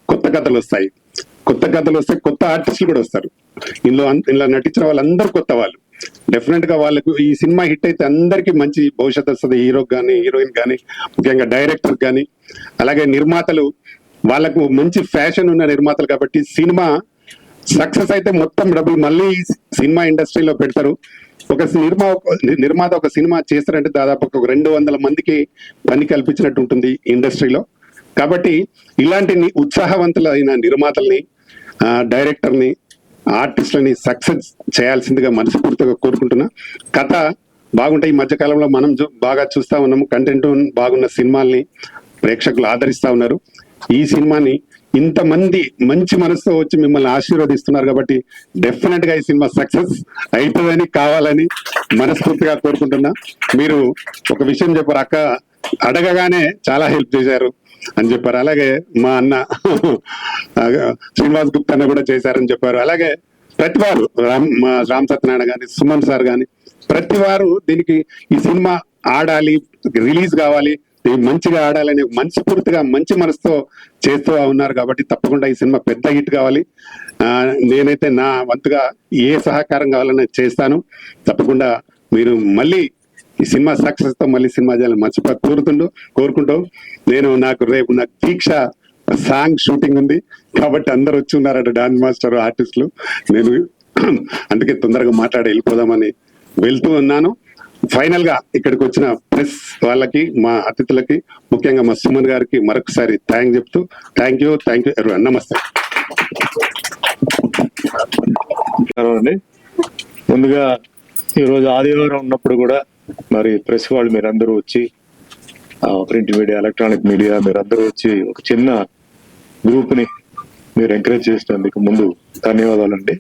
కొత్త కథలు వస్తాయి, కొత్త ఆర్టిస్టులు కూడా వస్తారు. ఇందులో నటించిన వాళ్ళందరూ కొత్త వాళ్ళు. డెఫినెట్ గా వాళ్ళకు ఈ సినిమా హిట్ అయితే అందరికీ మంచి భవిష్యత్తు వస్తుంది. హీరోకి కానీ, హీరోయిన్ కానీ, ముఖ్యంగా డైరెక్టర్ కానీ, అలాగే నిర్మాతలు, వాళ్ళకు మంచి ఫ్యాషన్ ఉన్న నిర్మాతలు. కాబట్టి సినిమా సక్సెస్ అయితే మొత్తం డబ్బులు మళ్ళీ సినిమా ఇండస్ట్రీలో పెడతారు. ఒక నిర్మాత ఒక సినిమా చేస్తారంటే దాదాపు ఒక 200 మందికి పని కల్పించినట్టు ఉంటుంది ఇండస్ట్రీలో. కాబట్టి ఇలాంటి ఉత్సాహవంతులైన నిర్మాతల్ని, డైరెక్టర్ని, ఆర్టిస్టులని సక్సెస్ చేయాల్సిందిగా మనస్ఫూర్తిగా కోరుకుంటున్నా. కథ బాగుంటాయి. ఈ మధ్యకాలంలో మనం బాగా చూస్తా ఉన్నాము. కంటెంట్ బాగున్న సినిమాల్ని ప్రేక్షకులు ఆదరిస్తా ఉన్నారు. ఈ సినిమాని ఇంతమంది మంచి మనసుతో వచ్చి మిమ్మల్ని ఆశీర్వదిస్తున్నారు. కాబట్టి డెఫినెట్ గా ఈ సినిమా సక్సెస్ అవుతుందని, కావాలని మనస్ఫూర్తిగా కోరుకుంటున్నా. మీరు ఒక విషయం చెప్పారు, అక్క అడగగానే చాలా హెల్ప్ చేశారు అని చెప్పారు. అలాగే మా అన్న శ్రీనివాస్ గుప్తా అన్న కూడా చేశారని చెప్పారు. అలాగే ప్రతి వారు, రామ్ సత్యనారాయణ గాని, సుమన్ సార్ గాని, ప్రతి వారు దీనికి ఈ సినిమా ఆడాలి, రిలీజ్ కావాలి, మంచిగా ఆడాలని మనస్ఫూర్తిగా మంచి మనసుతో చేస్తూ ఉన్నారు. కాబట్టి తప్పకుండా ఈ సినిమా పెద్ద హిట్ కావాలి. నేనైతే నా వంతుగా ఏ సహకారం కావాలని చేస్తాను. తప్పకుండా మీరు మళ్ళీ ఈ సినిమా సక్సెస్ తో మళ్ళీ సినిమా చేయాలని మర్చిపో కోరుకుంటూ రేపు నాకు దీక్ష సాంగ్ షూటింగ్ ఉంది. కాబట్టి అందరు వచ్చి ఉన్నారట, డాన్స్ మాస్టర్, ఆర్టిస్టులు. నేను అందుకే తొందరగా మాట్లాడి వెళ్ళిపోదామని వెళ్తూ ఉన్నాను. ఫైనల్ గా ఇక్కడికి వచ్చిన ప్రెస్ వాళ్ళకి, మా అతిథులకి, ముఖ్యంగా మా సుమన్ గారికి మరొకసారి చెప్తూ థ్యాంక్ యూ ఎవరివన్. నమస్తే. ముందుగా ఈరోజు ఆదివారం ఉన్నప్పుడు కూడా మరి ప్రెస్ వాళ్ళు మీరందరూ వచ్చి ప్రింట్ మీడియా, ఎలక్ట్రానిక్ మీడియా, మీరందరూ వచ్చి ఒక చిన్న గ్రూప్ ని మీరు ఎంకరేజ్ చేసినందుకు ముందు ధన్యవాదాలండి.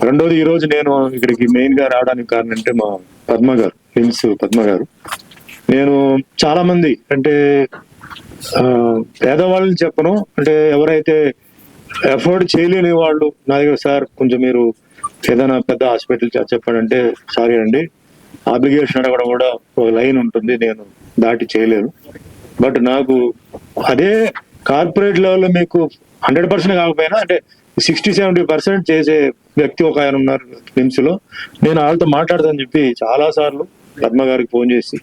రెండోది, ఈ రోజు నేను ఇక్కడికి మెయిన్ గా రావడానికి కారణం అంటే మా పద్మ గారు, హిల్స్ పద్మ గారు. నేను చాలా మంది అంటే పేదవాళ్ళని చెప్పను, అంటే ఎవరైతే ఎఫోర్డ్ చేయలేని వాళ్ళు నా దగ్గర, సార్ కొంచెం మీరు ఏదైనా పెద్ద హాస్పిటల్ చెప్పాడంటే, సారీ అండి, అప్లికేషన్ అడగడం కూడా ఒక లైన్ ఉంటుంది, నేను దాటి చేయలేను. బట్ నాకు అదే కార్పొరేట్ లెవెల్లో మీకు 100% కాకపోయినా అంటే 60-70% చేసే వ్యక్తి ఒక ఆయన ఉన్నారు నిమ్స్ లో. నేను వాళ్ళతో మాట్లాడతానని చెప్పి చాలా సార్లు పద్మ గారికి ఫోన్ చేసి,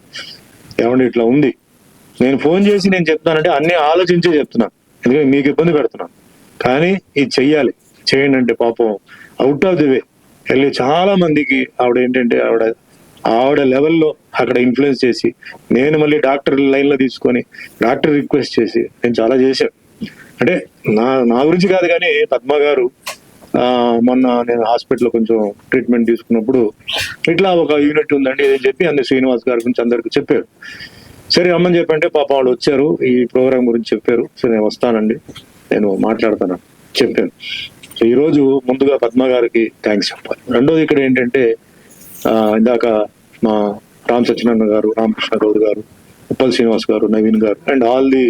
ఏమండి ఇట్లా ఉంది, నేను ఫోన్ చేసి నేను చెప్తానంటే అన్ని ఆలోచించే చెప్తున్నాను, ఎందుకంటే మీకు ఇబ్బంది పెడుతున్నాను, కానీ ఇది చెయ్యాలి, చేయండి అంటే పాపం అవుట్ ఆఫ్ ది వే వెళ్ళి చాలా మందికి ఆవిడ ఏంటంటే ఆవిడ లెవెల్లో అక్కడ ఇన్ఫ్లుయెన్స్ చేసి, నేను మళ్ళీ డాక్టర్ లైన్ లో తీసుకొని డాక్టర్ రిక్వెస్ట్ చేసి నేను చాలా చేశాను. అంటే నా గురించి కాదు, కానీ పద్మ గారు మొన్న నేను హాస్పిటల్లో కొంచెం ట్రీట్మెంట్ తీసుకున్నప్పుడు ఇట్లా ఒక యూనిట్ ఉందండి అని చెప్పి అందరు శ్రీనివాస్ గారి గురించి అందరికి చెప్పారు. సరే రమ్మని చెప్పంటే పాప వాళ్ళు వచ్చారు, ఈ ప్రోగ్రామ్ గురించి చెప్పారు. సో నేను వస్తానండి, నేను మాట్లాడతాను చెప్పాను. సో ఈ రోజు ముందుగా పద్మ గారికి థ్యాంక్స్ చెప్పాలి. రెండోది ఇక్కడ ఏంటంటే ఇందాక మా రామ్ సత్యనారాయణ గారు, రామకృష్ణ గౌడ్ గారు, ఉప్పల్ శ్రీనివాస్ గారు, నవీన్ గారు and all the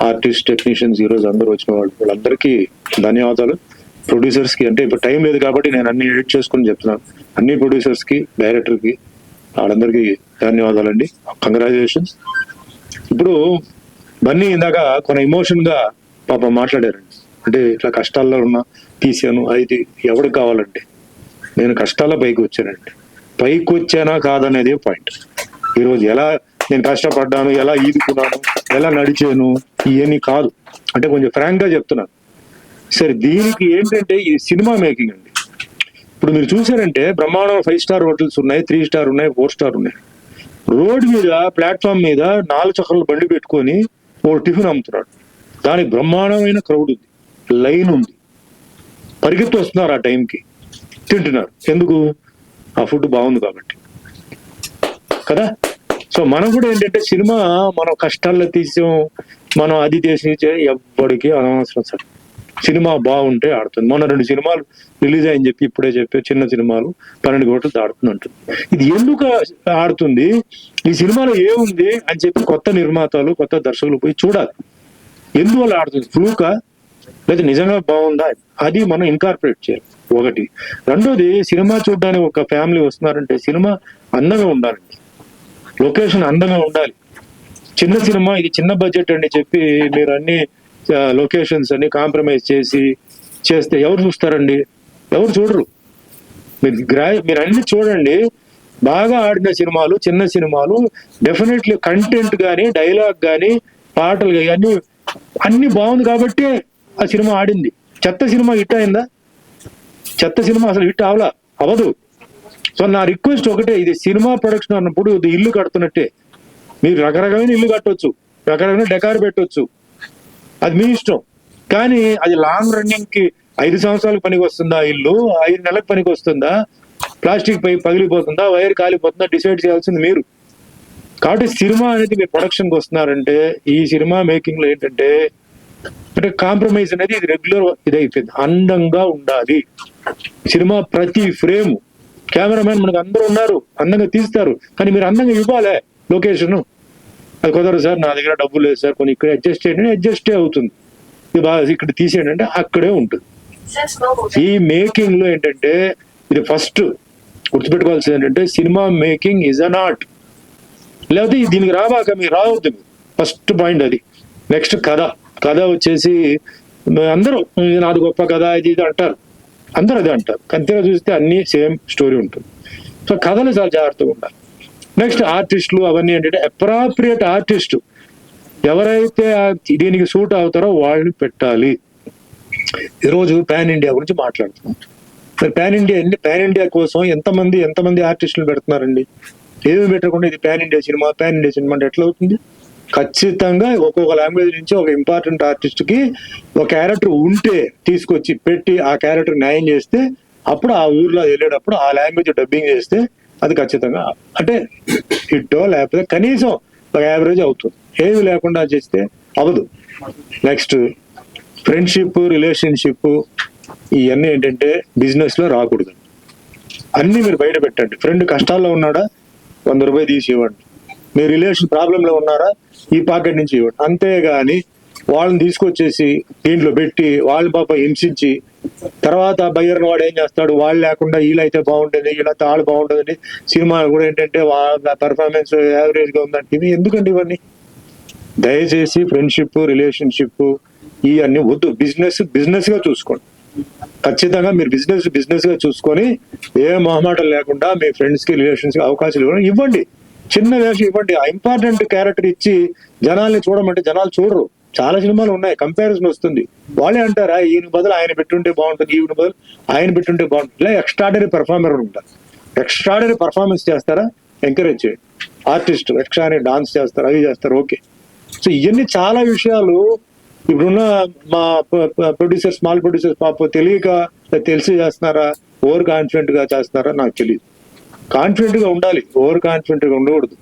artist, technicians ఈ రోజు అందరూ వచ్చిన వాళ్ళందరికీ ధన్యవాదాలు. ప్రొడ్యూసర్స్ కి, అంటే ఇప్పుడు టైం లేదు కాబట్టి నేను అన్ని ఎడిట్ చేసుకుని చెప్తున్నాను, అన్ని ప్రొడ్యూసర్స్ కి, డైరెక్టర్ కి, వాళ్ళందరికీ ధన్యవాదాలండి, కంగ్రాచులేషన్స్. ఇప్పుడు బన్నీ ఇందాక కొన్ని ఎమోషన్ గా పాప మాట్లాడారండి, అంటే ఇట్లా కష్టాల్లో ఉన్నా తీసాను, అది ఎవరికి కావాలంటే నేను కష్టాల పైకి వచ్చానండి, పైకి వచ్చానా కాదనేది పాయింట్. ఈరోజు ఎలా నేను కష్టపడ్డాను, ఎలా ఈదుకున్నాను, ఎలా నడిచాను, ఇవన్నీ కాదు, అంటే కొంచెం ఫ్రాంక్ గా చెప్తున్నాను. సరే, దీనికి ఏంటంటే ఈ సినిమా మేకింగ్ అండి. ఇప్పుడు మీరు చూసారంటే బ్రహ్మాండం 5 స్టార్ హోటల్స్ ఉన్నాయి, 3 స్టార్ ఉన్నాయి, 4 స్టార్ ఉన్నాయి. రోడ్ మీద ప్లాట్ఫామ్ మీద 4 చక్రాలు బండి పెట్టుకొని ఓ టిఫిన్ అమ్ముతున్నాడు, దానికి బ్రహ్మాండమైన క్రౌడ్ ఉంది, లైన్ ఉంది, పరిగెత్తి వస్తున్నారు, ఆ టైంకి తింటున్నారు. ఎందుకు? ఆ ఫుడ్ బాగుంది కాబట్టి కదా. సో మనం కూడా ఏంటంటే సినిమా మనం కష్టాల్లో తీసాం, మనం అది చేసి ఎవ్వడికి అనవసరం సార్. సినిమా బాగుంటే ఆడుతుంది. మొన్న 2 సినిమాలు రిలీజ్ అయ్యని చెప్పి ఇప్పుడే చెప్పి, చిన్న సినిమాలు 12 కోట్లు దాడుతుంది అంటుంది. ఇది ఎందుకు ఆడుతుంది, ఈ సినిమాలో ఏముంది అని చెప్పి కొత్త నిర్మాతలు, కొత్త దర్శకులు పోయి చూడాలి, ఎందువల్ల ఆడుతుంది, ఫ్లూకా లేదా నిజంగా బాగుందా, అది మనం ఇన్కార్పొరేట్ చేయాలి ఒకటి. రెండోది, సినిమా చూడడానికి ఒక ఫ్యామిలీ వస్తున్నారంటే సినిమా అందంగా ఉండాలండి, లొకేషన్ అందంగా ఉండాలి. చిన్న సినిమా, ఇది చిన్న బడ్జెట్ అండి చెప్పి మీరు అన్ని లొకేషన్స్ అన్ని కాంప్రమైజ్ చేస్తే ఎవరు చూస్తారండి? ఎవరు చూడరు. మీరు అన్ని చూడండి, బాగా ఆడిన సినిమాలు, చిన్న సినిమాలు డెఫినెట్లీ కంటెంట్ కానీ, డైలాగ్ కానీ, పాటలు కానీ అన్ని బాగుంది కాబట్టి ఆ సినిమా ఆడింది. చెత్త సినిమా హిట్ అయిందా? చెత్త సినిమా అసలు హిట్ అవ్వదు. సో నా రిక్వెస్ట్ ఒకటే, ఇది సినిమా ప్రొడక్షన్ అన్నప్పుడు ఇది ఇల్లు కడుతున్నట్టే, మీరు రకరకమైన ఇల్లు కట్టొచ్చు, రకరకమైన డెకార్ పెట్టొచ్చు, అది మీ ఇష్టం. కానీ అది లాంగ్ రన్నింగ్ కి 5 సంవత్సరాలకు పనికి వస్తుందా ఇల్లు, 5 నెలలకు పనికి వస్తుందా, ప్లాస్టిక్ పై పగిలిపోతుందా, వైర్ కాలిపోతుందా, డిసైడ్ చేయాల్సింది మీరు. కాబట్టి సినిమా అనేది మీరు ప్రొడక్షన్ కి వస్తున్నారంటే, ఈ సినిమా మేకింగ్ లో ఏంటంటే అంటే కాంప్రమైజ్ అనేది ఇది రెగ్యులర్ ఇది అయిపోయింది. అందంగా ఉండాలి సినిమా, ప్రతి ఫ్రేమ్. కెమెరామెన్ మనకు అందరూ ఉన్నారు, అందంగా తీస్తారు, కానీ మీరు అందంగా ఇవ్వాలి లొకేషన్. అది కుదరదు సార్, నా దగ్గర డబ్బులు లేదు సార్, కొన్ని ఇక్కడ అడ్జస్ట్ చేయండి, అడ్జస్టే అవుతుంది. ఇది బాగా ఇక్కడ తీసేయండి అంటే అక్కడే ఉంటుంది. ఈ మేకింగ్ లో ఏంటంటే ఇది ఫస్ట్ గుర్తుపెట్టుకోవాల్సింది ఏంటంటే, cinema making is an art. లేకపోతే దీనికి రాబాక మీరు రావద్దు, ఫస్ట్ పాయింట్ అది. నెక్స్ట్ కథ వచ్చేసి అందరూ నాది గొప్ప కథ ఇది అంటారు, అందరూ అదే అంటారు, కంతిగా చూస్తే అన్ని సేమ్ స్టోరీ ఉంటుంది. సో కథలు చాలా జాగ్రత్తగా ఉండాలి. నెక్స్ట్ ఆర్టిస్టులు అవన్నీ ఏంటంటే అప్రాప్రియేట్ ఆర్టిస్ట్ ఎవరైతే దీనికి సూట్ అవుతారో వాళ్ళని పెట్టాలి. ఈరోజు పాన్ ఇండియా గురించి మాట్లాడుతున్నాం. మరి పాన్ ఇండియా కోసం ఎంతమంది ఆర్టిస్టులు పెడుతున్నారండి? ఏమి పెట్టకుండా ఇది పాన్ ఇండియా సినిమా అంటే ఎట్లా అవుతుంది? ఖచ్చితంగా ఒక్కొక్క లాంగ్వేజ్ నుంచి ఒక ఇంపార్టెంట్ ఆర్టిస్ట్ కి ఒక క్యారెక్టర్ ఉంటే తీసుకొచ్చి పెట్టి ఆ క్యారెక్టర్ న్యాయం చేస్తే, అప్పుడు ఆ ఊర్లో వెళ్ళేటప్పుడు ఆ లాంగ్వేజ్ డబ్బింగ్ చేస్తే అది ఖచ్చితంగా అంటే హిట్టో, లేకపోతే కనీసం ఒక యావరేజ్ అవుతుంది. ఏమి లేకుండా చేస్తే అవ్వదు. నెక్స్ట్ ఫ్రెండ్షిప్, రిలేషన్షిప్ ఇవన్నీ ఏంటంటే బిజినెస్ లో రాకూడదు. అన్ని మీరు బయట పెట్టండి. ఫ్రెండ్ కష్టాల్లో ఉన్నాడా 100 రూపాయలు తీసి ఇవ్వండి. మీ రిలేషన్ ప్రాబ్లంలో ఉన్నారా ఈ పాకెట్ నుంచి ఇవ్వండి. అంతేగాని వాళ్ళని తీసుకొచ్చేసి దీంట్లో పెట్టి వాళ్ళ పాప హింసించి తర్వాత బయ్యర్ని వాడు ఏం చేస్తాడు, వాళ్ళు లేకుండా వీళ్ళైతే బాగుంటుంది, వీళ్ళైతే వాళ్ళు బాగుంటుంది, సినిమా కూడా ఏంటంటే వాళ్ళ పెర్ఫార్మెన్స్ యావరేజ్ గా ఉందంటే ఇవి ఎందుకండి ఇవన్నీ? దయచేసి ఫ్రెండ్షిప్, రిలేషన్షిప్ ఇవన్నీ వద్దు. బిజినెస్ గా చూసుకోండి. ఖచ్చితంగా మీరు బిజినెస్ గా చూసుకొని ఏ మొహమాటం లేకుండా మీ ఫ్రెండ్స్ కి, రిలేషన్స్ కి అవకాశాలు ఇవ్వండి. చిన్న వేషం ఇవ్వండి. ఆ ఇంపార్టెంట్ క్యారెక్టర్ ఇచ్చి జనాల్ని చూడమంటే జనాలు చూడరు. చాలా సినిమాలు ఉన్నాయి, కంపారిజన్ వస్తుంది. వాళ్ళే అంటారా ఈయన బదులు ఆయన పెట్టుంటే బాగుంటుంది, ఈయన బదులు ఆయన పెట్టుంటే బాగుంటుంది. ఇలా ఎక్స్ట్రాడనరీ పర్ఫార్మర్ ఉంటారు. ఎక్స్ట్రాడనరీ పర్ఫార్మెన్స్ చేస్తారా, ఎంకరేజ్ చేయండి. ఆర్టిస్ట్ ఎక్స్ట్రాడనరీ డాన్స్ చేస్తారు, అవి చేస్తారు, ఓకే. సో ఇవన్నీ చాలా విషయాలు ఇప్పుడున్న మా ప్రొడ్యూసర్స్, స్మాల్ ప్రొడ్యూసర్స్ పాప తెలియక తెలిసి చేస్తున్నారా, ఓవర్ కాన్ఫిడెంట్ గా చేస్తున్నారా నాకు తెలియదు. కాన్ఫిడెంట్ గా ఉండాలి, ఓవర్ కాన్ఫిడెంట్ గా ఉండకూడదు.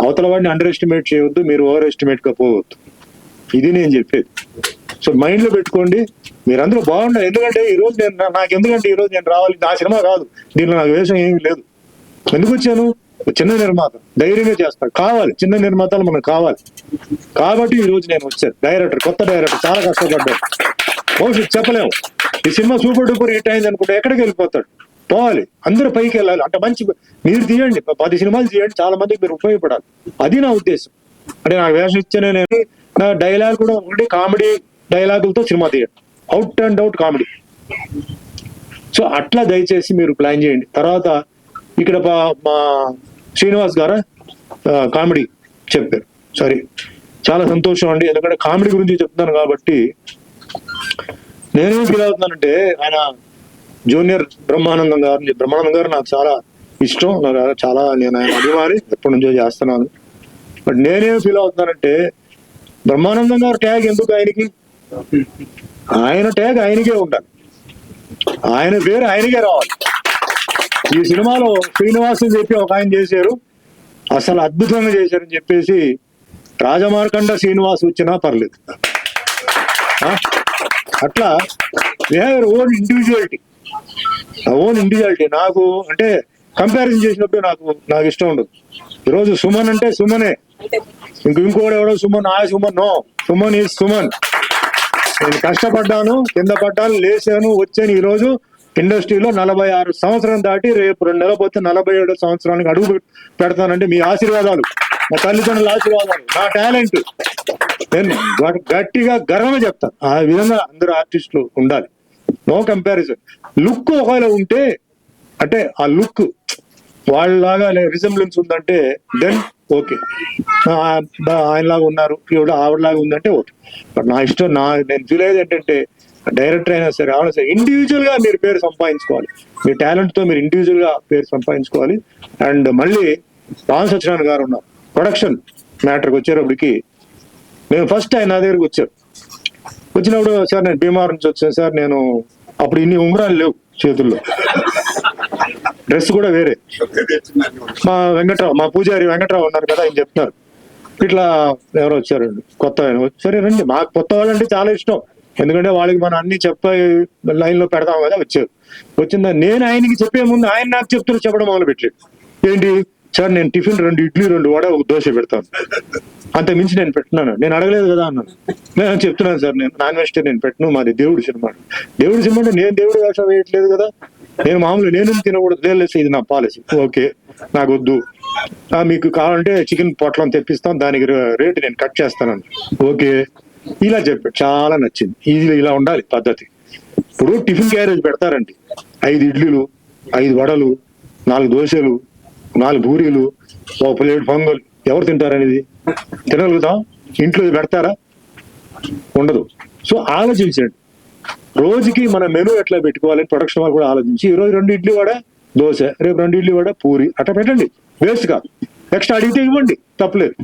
అవతల వాడిని అండర్ ఎస్టిమేట్ చేయవద్దు, మీరు ఓవర్ ఎస్టిమేట్ గా పోవద్దు. ఇది నేను చెప్పేది. సో మైండ్ లో పెట్టుకోండి, మీరందరూ బాగుండాలి. ఎందుకంటే ఈ రోజు నేను రావాలి, నా సినిమా కాదు, దీనిలో నాకు వేషం ఏమీ లేదు. ఎందుకు వచ్చాను? చిన్న నిర్మాత ధైర్యంగా చేస్తాను, కావాలి చిన్న నిర్మాతలు మనకు కావాలి కాబట్టి ఈ రోజు నేను వచ్చాను. డైరెక్టర్, కొత్త డైరెక్టర్, చాలా కష్టపడ్డాడు. భవిష్యత్తు చెప్పలేము. ఈ సినిమా సూపర్ డూపర్ హిట్ అయింది అనుకుంటే ఎక్కడికి వెళ్ళిపోతాడు. పోవాలి, అందరూ పైకి వెళ్ళాలి. అంటే మంచి మీరు తీయండి, 10 సినిమాలు తీయండి, చాలా మందికి మీరు ఉపయోగపడాలి. అది నా ఉద్దేశం. అంటే నాకు వేషం ఇచ్చానే నేను నా డైలాగ్ కూడా ఒకటి కామెడీ డైలాగులతో సినిమా తీయండి, out and out comedy. So అట్లా దయచేసి మీరు ప్లాన్ చేయండి. తర్వాత ఇక్కడ మా శ్రీనివాస్ గారు కామెడీ చెప్పారు, సరే చాలా సంతోషం అండి. ఎందుకంటే కామెడీ గురించి చెప్తున్నాను కాబట్టి నేనేం ఫీల్ అవుతున్నానంటే, ఆయన జూనియర్ బ్రహ్మానందం గారు నాకు చాలా ఇష్టం, నాకు చాలా, నేను ఆయన అభిమాని, ఎప్పటి నుంచో చేస్తున్నాను. బట్ నేనేం ఫీల్ అవుతున్నానంటే, బ్రహ్మానందం గారు ట్యాగ్ ఎందుకు ఆయనకి? ఆయన ట్యాగ్ ఆయనకే ఉండాలి, ఆయన పేరు ఆయనకే రావాలి. ఈ సినిమాలో శ్రీనివాస్ అని చెప్పి ఒక ఆయన చేశారు, అసలు అద్భుతంగా చేశారని చెప్పేసి రాజమార్కండ శ్రీనివాస్ వచ్చినా పర్లేదు. అట్లా ఓన్ ఇండివిజువాలిటీ. నాకు అంటే కంపారిజన్ చేసినప్పుడు నాకు ఇష్టం ఉండదు. ఈరోజు సుమన్ అంటే సుమనే, ఇంకోటి ఎవడో సుమన్, సుమన్ నో, సుమన్ ఈజ్ సుమన్. నేను కష్టపడ్డాను, కింద పడ్డాను, లేచాను, వచ్చాను. ఈ రోజు ఇండస్ట్రీలో 46 సంవత్సరం దాటి రేపు 2 నెలలు పోతే 47 సంవత్సరానికి అడుగు పెడతానంటే మీ ఆశీర్వాదాలు, మా తల్లిదండ్రుల ఆశీర్వాదాలు, నా టాలెంట్, నేను గట్టిగా గర్వంగా చెప్తాను. ఆ విధంగా అందరూ ఆర్టిస్టులు ఉండాలి. No comparison. లుక్ ఒకవేళ ఉంటే, అంటే ఆ లుక్ వాళ్ళలాగా రిజంబ్లెన్స్ ఉందంటే దెన్ ఓకే, ఆయనలాగా ఉన్నారు, ఆవిడలాగా ఉందంటే ఓకే. బట్ నా ఇష్టం, నేను ఫీల్ అయ్యేది ఏంటంటే, డైరెక్టర్ అయినా సరే అవునా సరే ఇండివిజువల్ గా మీరు పేరు సంపాదించుకోవాలి. మీ టాలెంట్ తో మీరు ఇండివిజువల్ గా పేరు సంపాదించుకోవాలి. అండ్ మళ్ళీ రామ్ సత్యనారాయణ గారు ఉన్నారు. ప్రొడక్షన్ మ్యాటర్కి వచ్చేటప్పటికి నేను ఫస్ట్ ఆయన నా దగ్గరికి వచ్చినప్పుడు, సార్ నేను బీమార్ నుంచి వచ్చాను సార్, నేను అప్పుడు ఇన్ని ఉంగరాలు లేవు చేతుల్లో, డ్రెస్ కూడా వేరే. మా పూజారి వెంకట్రావు ఉన్నారు కదా, ఆయన చెప్తున్నారు ఇట్లా ఎవరో వచ్చారండి కొత్త ఆయన. సరే రండి, మాకు కొత్త వాళ్ళంటే చాలా ఇష్టం, ఎందుకంటే వాళ్ళకి మనం అన్ని లైన్ లో పెడతాం కదా. వచ్చిందా నేను ఆయనకి చెప్పే ముందు ఆయన నాకు చెప్పడం మొదలు పెట్టాడు. ఏంటి సార్, నేను టిఫిన్ 2 ఇడ్లీ 2 వడ 1 దోశ పెడతాను, అంత మించి నేను పెట్టినాను. నేను అడగలేదు కదా అన్నాను. నేను చెప్తున్నాను సార్, నేను నాన్ వెజిటేరియన్ పెట్టను, మాది దేవుడి సినిమా అంటే నేను దేవుడి వేషం వేయట్లేదు కదా, నేను మామూలు నేను తినకూడదు, లేదు ఇది నా పాలసీ, ఓకే నాకు వద్దు, మీకు కావాలంటే చికెన్ పొట్లం తెప్పిస్తాం, దానికి రేటు నేను కట్ చేస్తాను, ఓకే ఇలా చెప్పాడు. చాలా నచ్చింది. ఇలా ఉండాలి పద్ధతి. ఇప్పుడు టిఫిన్ క్యారేజ్ పెడతారండి, 5 ఇడ్లీలు 5 వడలు 4 దోశలు 4 పూరీలు 1 ప్లేట్ పొంగల్, ఎవరు తింటారనేది? తినగలుగుతాం? ఇంట్లో పెడతారా? ఉండదు. సో ఆలోచించండి, రోజుకి మన మెనూ ఎట్లా పెట్టుకోవాలని ప్రొడక్షన్ వాళ్ళు కూడా ఆలోచించి, ఈరోజు 2 ఇడ్లీ వడ దోశ, రేపు 2 ఇడ్లీ వడ పూరి అట్లా పెట్టండి. వేస్ట్ కాదు. ఎక్స్ట్రా అడిగితే ఇవ్వండి, తప్పలేదు.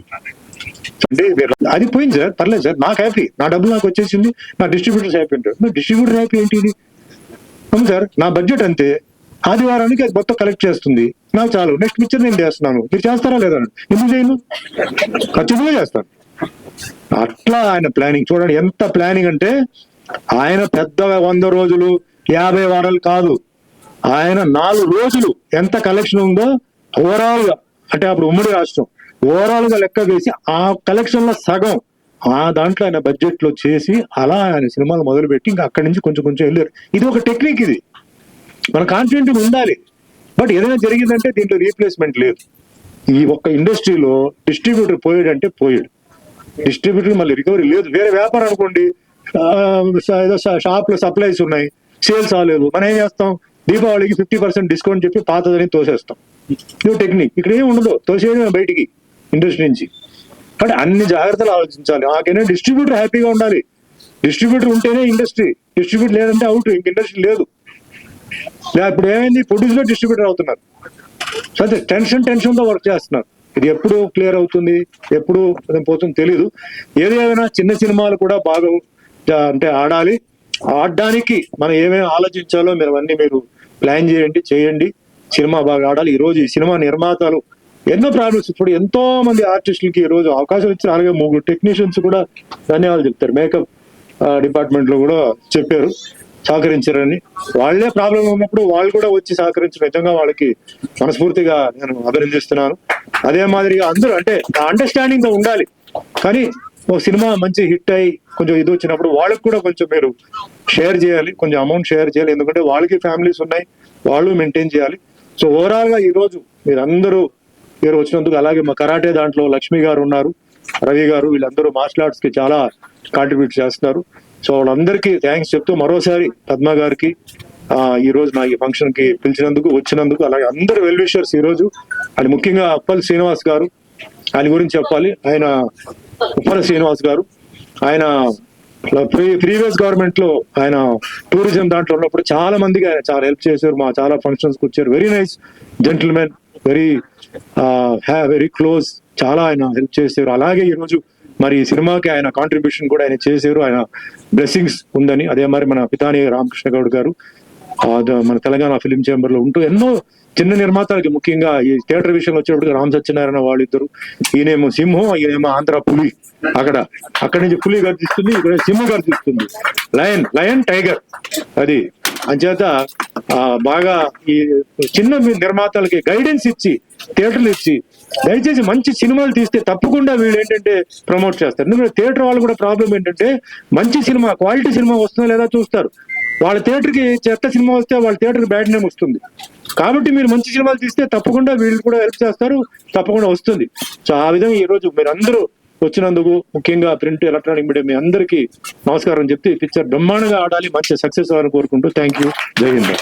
అది పోయింది సార్, పర్లేదు సార్, నాకు హ్యాపీ, నా డబ్బులు నాకు వచ్చేసింది, నా డిస్ట్రిబ్యూటర్స్ హ్యాపీ అంటారు. డిస్ట్రిబ్యూటర్ హ్యాపీ ఏంటి? ఇది అవును సార్, నా బడ్జెట్ అంతే, ఆదివారానికి అది మొత్తం కలెక్ట్ చేస్తుంది, నాకు చాలు, నెక్స్ట్ పిక్చర్ నేను చేస్తున్నాను, మీరు చేస్తారా లేదా? ఎందుకు చేయను? ఖచ్చితంగా చేస్తాను. అట్లా ఆయన ప్లానింగ్ చూడండి, ఎంత ప్లానింగ్ అంటే ఆయన పెద్దగా 100 రోజులు 50 వారాలు కాదు, ఆయన 4 రోజులు ఎంత కలెక్షన్ ఉందో ఓవరాల్ గా, అంటే అప్పుడు ఉమ్మడి రాష్ట్రం ఓవరాల్ గా లెక్క వేసి ఆ కలెక్షన్ లో సగం ఆ దాంట్లో ఆయన బడ్జెట్ లో చేసి అలా ఆయన సినిమాలు మొదలుపెట్టి ఇంకా అక్కడి నుంచి కొంచెం కొంచెం వెళ్ళారు. ఇది ఒక టెక్నిక్, ఇది మన కాన్ఫిడెంట్ ఉండాలి. బట్ ఏదైనా జరిగిందంటే దీంట్లో రీప్లేస్మెంట్ లేదు. ఈ ఒక్క ఇండస్ట్రీలో డిస్ట్రిబ్యూటర్ పోయాడంటే పోయాడు, డిస్ట్రిబ్యూటర్ మళ్ళీ రికవరీ లేదు. వేరే వ్యాపారం అనుకోండి, ఏదో షాప్ లో సప్లైస్ ఉన్నాయి, సేల్స్ అవ్వలేదు, మనం ఏం చేస్తాం, దీపావళికి 50% డిస్కౌంట్ చెప్పి పాతదని తోసేస్తాం. ఇది టెక్నిక్. ఇక్కడ ఏం ఉండదు, తోసేయడం బయటికి ఇండస్ట్రీ నుంచి. కానీ అన్ని జాగ్రత్తలు ఆలోచించాలి. నాకైనా డిస్ట్రిబ్యూటర్ హ్యాపీగా ఉండాలి, డిస్ట్రిబ్యూటర్ ఉంటేనే ఇండస్ట్రీ, డిస్ట్రిబ్యూటర్ లేదంటే అవుట్, ఇంక ఇండస్ట్రీ లేదు. ఇప్పుడు ఏమైంది, ప్రొడ్యూసర్ డిస్ట్రిబ్యూటర్ అవుతున్నారు. సో అదే టెన్షన్ తో వర్క్ చేస్తున్నారు. ఇది ఎప్పుడు క్లియర్ అవుతుంది, ఎప్పుడు పోతుంది తెలియదు. ఏదైనా చిన్న సినిమాలు కూడా బాగా అంటే ఆడాలి. ఆడడానికి మనం ఏమేమి ఆలోచించాలో మీరు ప్లాన్ చేయండి. సినిమా బాగా ఆడాలి. ఈ రోజు ఈ సినిమా నిర్మాతలు ఎన్నో ప్రాబ్లమ్స్, ఇప్పుడు ఎంతో మంది ఆర్టిస్టులకి ఈ రోజు అవకాశం ఇచ్చిన 3 టెక్నీషియన్స్ కూడా ధన్యవాదాలు చెప్తారు. మేకప్ డిపార్ట్మెంట్ లో కూడా చెప్పారు, సహకరించారని. వాళ్ళే ప్రాబ్లం ఉన్నప్పుడు వాళ్ళు కూడా వచ్చి సహకరించారు. నిజంగా వాళ్ళకి మనస్ఫూర్తిగా నేను అభినందిస్తున్నాను. అదే మాదిరిగా అందరూ అంటే అండర్స్టాండింగ్ తో ఉండాలి. కానీ ఒక సినిమా మంచి హిట్ అయ్యి కొంచెం ఇది వచ్చినప్పుడు వాళ్ళకి కూడా కొంచెం మీరు షేర్ చేయాలి, కొంచెం అమౌంట్ షేర్ చేయాలి. ఎందుకంటే వాళ్ళకి ఫ్యామిలీస్ ఉన్నాయి, వాళ్ళు మెయింటైన్ చేయాలి. సో ఓవరాల్ గా ఈ రోజు మీరందరూ మీరు వచ్చినందుకు, అలాగే మా కరాటే దాంట్లో లక్ష్మి గారు ఉన్నారు, రవి గారు, వీళ్ళందరూ మార్షల్ ఆర్ట్స్ కి చాలా కాంట్రిబ్యూట్ చేస్తున్నారు. సో వాళ్ళందరికీ థ్యాంక్స్ చెప్తూ మరోసారి పద్మ గారికి ఈ రోజు నా ఈ ఫంక్షన్ కి పిలిచినందుకు, వచ్చినందుకు, అలాగే అందరు వెల్ విషర్స్ ఈ రోజు. అది ముఖ్యంగా అప్పల్ శ్రీనివాస్ గారు, ఆయన గురించి చెప్పాలి. ఆయన ఉప్పల శ్రీనివాస్ గారు, ఆయన ప్రీవియస్ గవర్నమెంట్ లో ఆయన టూరిజం దాంట్లో ఉన్నప్పుడు చాలా మందికి ఆయన చాలా హెల్ప్ చేశారు. మా చాలా ఫంక్షన్స్ కి వచ్చారు. Very nice gentlemen, very close, చాలా ఆయన హెల్ప్ చేశారు. అలాగే ఈ రోజు మరి ఈ సినిమాకి ఆయన కాంట్రిబ్యూషన్ కూడా ఆయన చేశారు. ఆయన బ్లెస్సింగ్స్ ఉందని. అదే మరి మన పితాని రామకృష్ణ గౌడ్ గారు మన తెలంగాణ ఫిలిం చేంబర్ లో ఉంటూ ఎన్నో చిన్న నిర్మాతలకి, ముఖ్యంగా ఈ థియేటర్ విషయంలో వచ్చేటప్పుడు రామ్ సత్యనారాయణ వాళ్ళిద్దరు, ఈయనేమో సింహం, ఈయనేమో ఆంధ్ర పులి. అక్కడి నుంచి పులి గర్జిస్తుంది, ఇక్కడ సింహం గర్జిస్తుంది, లయన్ టైగర్. అది అంచేత బాగా ఈ చిన్న నిర్మాతలకి గైడెన్స్ ఇచ్చి, థియేటర్లు ఇచ్చి, దయచేసి మంచి సినిమాలు తీస్తే తప్పకుండా వీళ్ళు ఏంటంటే ప్రమోట్ చేస్తారు. ఎందుకంటే థియేటర్ వాళ్ళు కూడా ప్రాబ్లం ఏంటంటే మంచి సినిమా, క్వాలిటీ సినిమా వస్తుందా లేదా చూస్తారు. వాళ్ళ థియేటర్కి చెత్త సినిమా వస్తే వాళ్ళ థియేటర్కి బ్యాడ్ నేమ్ వస్తుంది. కాబట్టి మీరు మంచి సినిమాలు తీస్తే తప్పకుండా వీళ్ళు కూడా హెల్ప్ చేస్తారు, తప్పకుండా వస్తుంది. సో ఆ విధంగా ఈ రోజు మీరు అందరూ వచ్చినందుకు, ముఖ్యంగా ప్రింట్ ఎలక్ట్రానిక్ మీడియా మీ అందరికీ నమస్కారం చెప్తే, పిక్చర్ బ్రహ్మాండంగా ఆడాలి, మంచి సక్సెస్ అవ్వాలని కోరుకుంటూ థ్యాంక్ యూ. జై హింద్.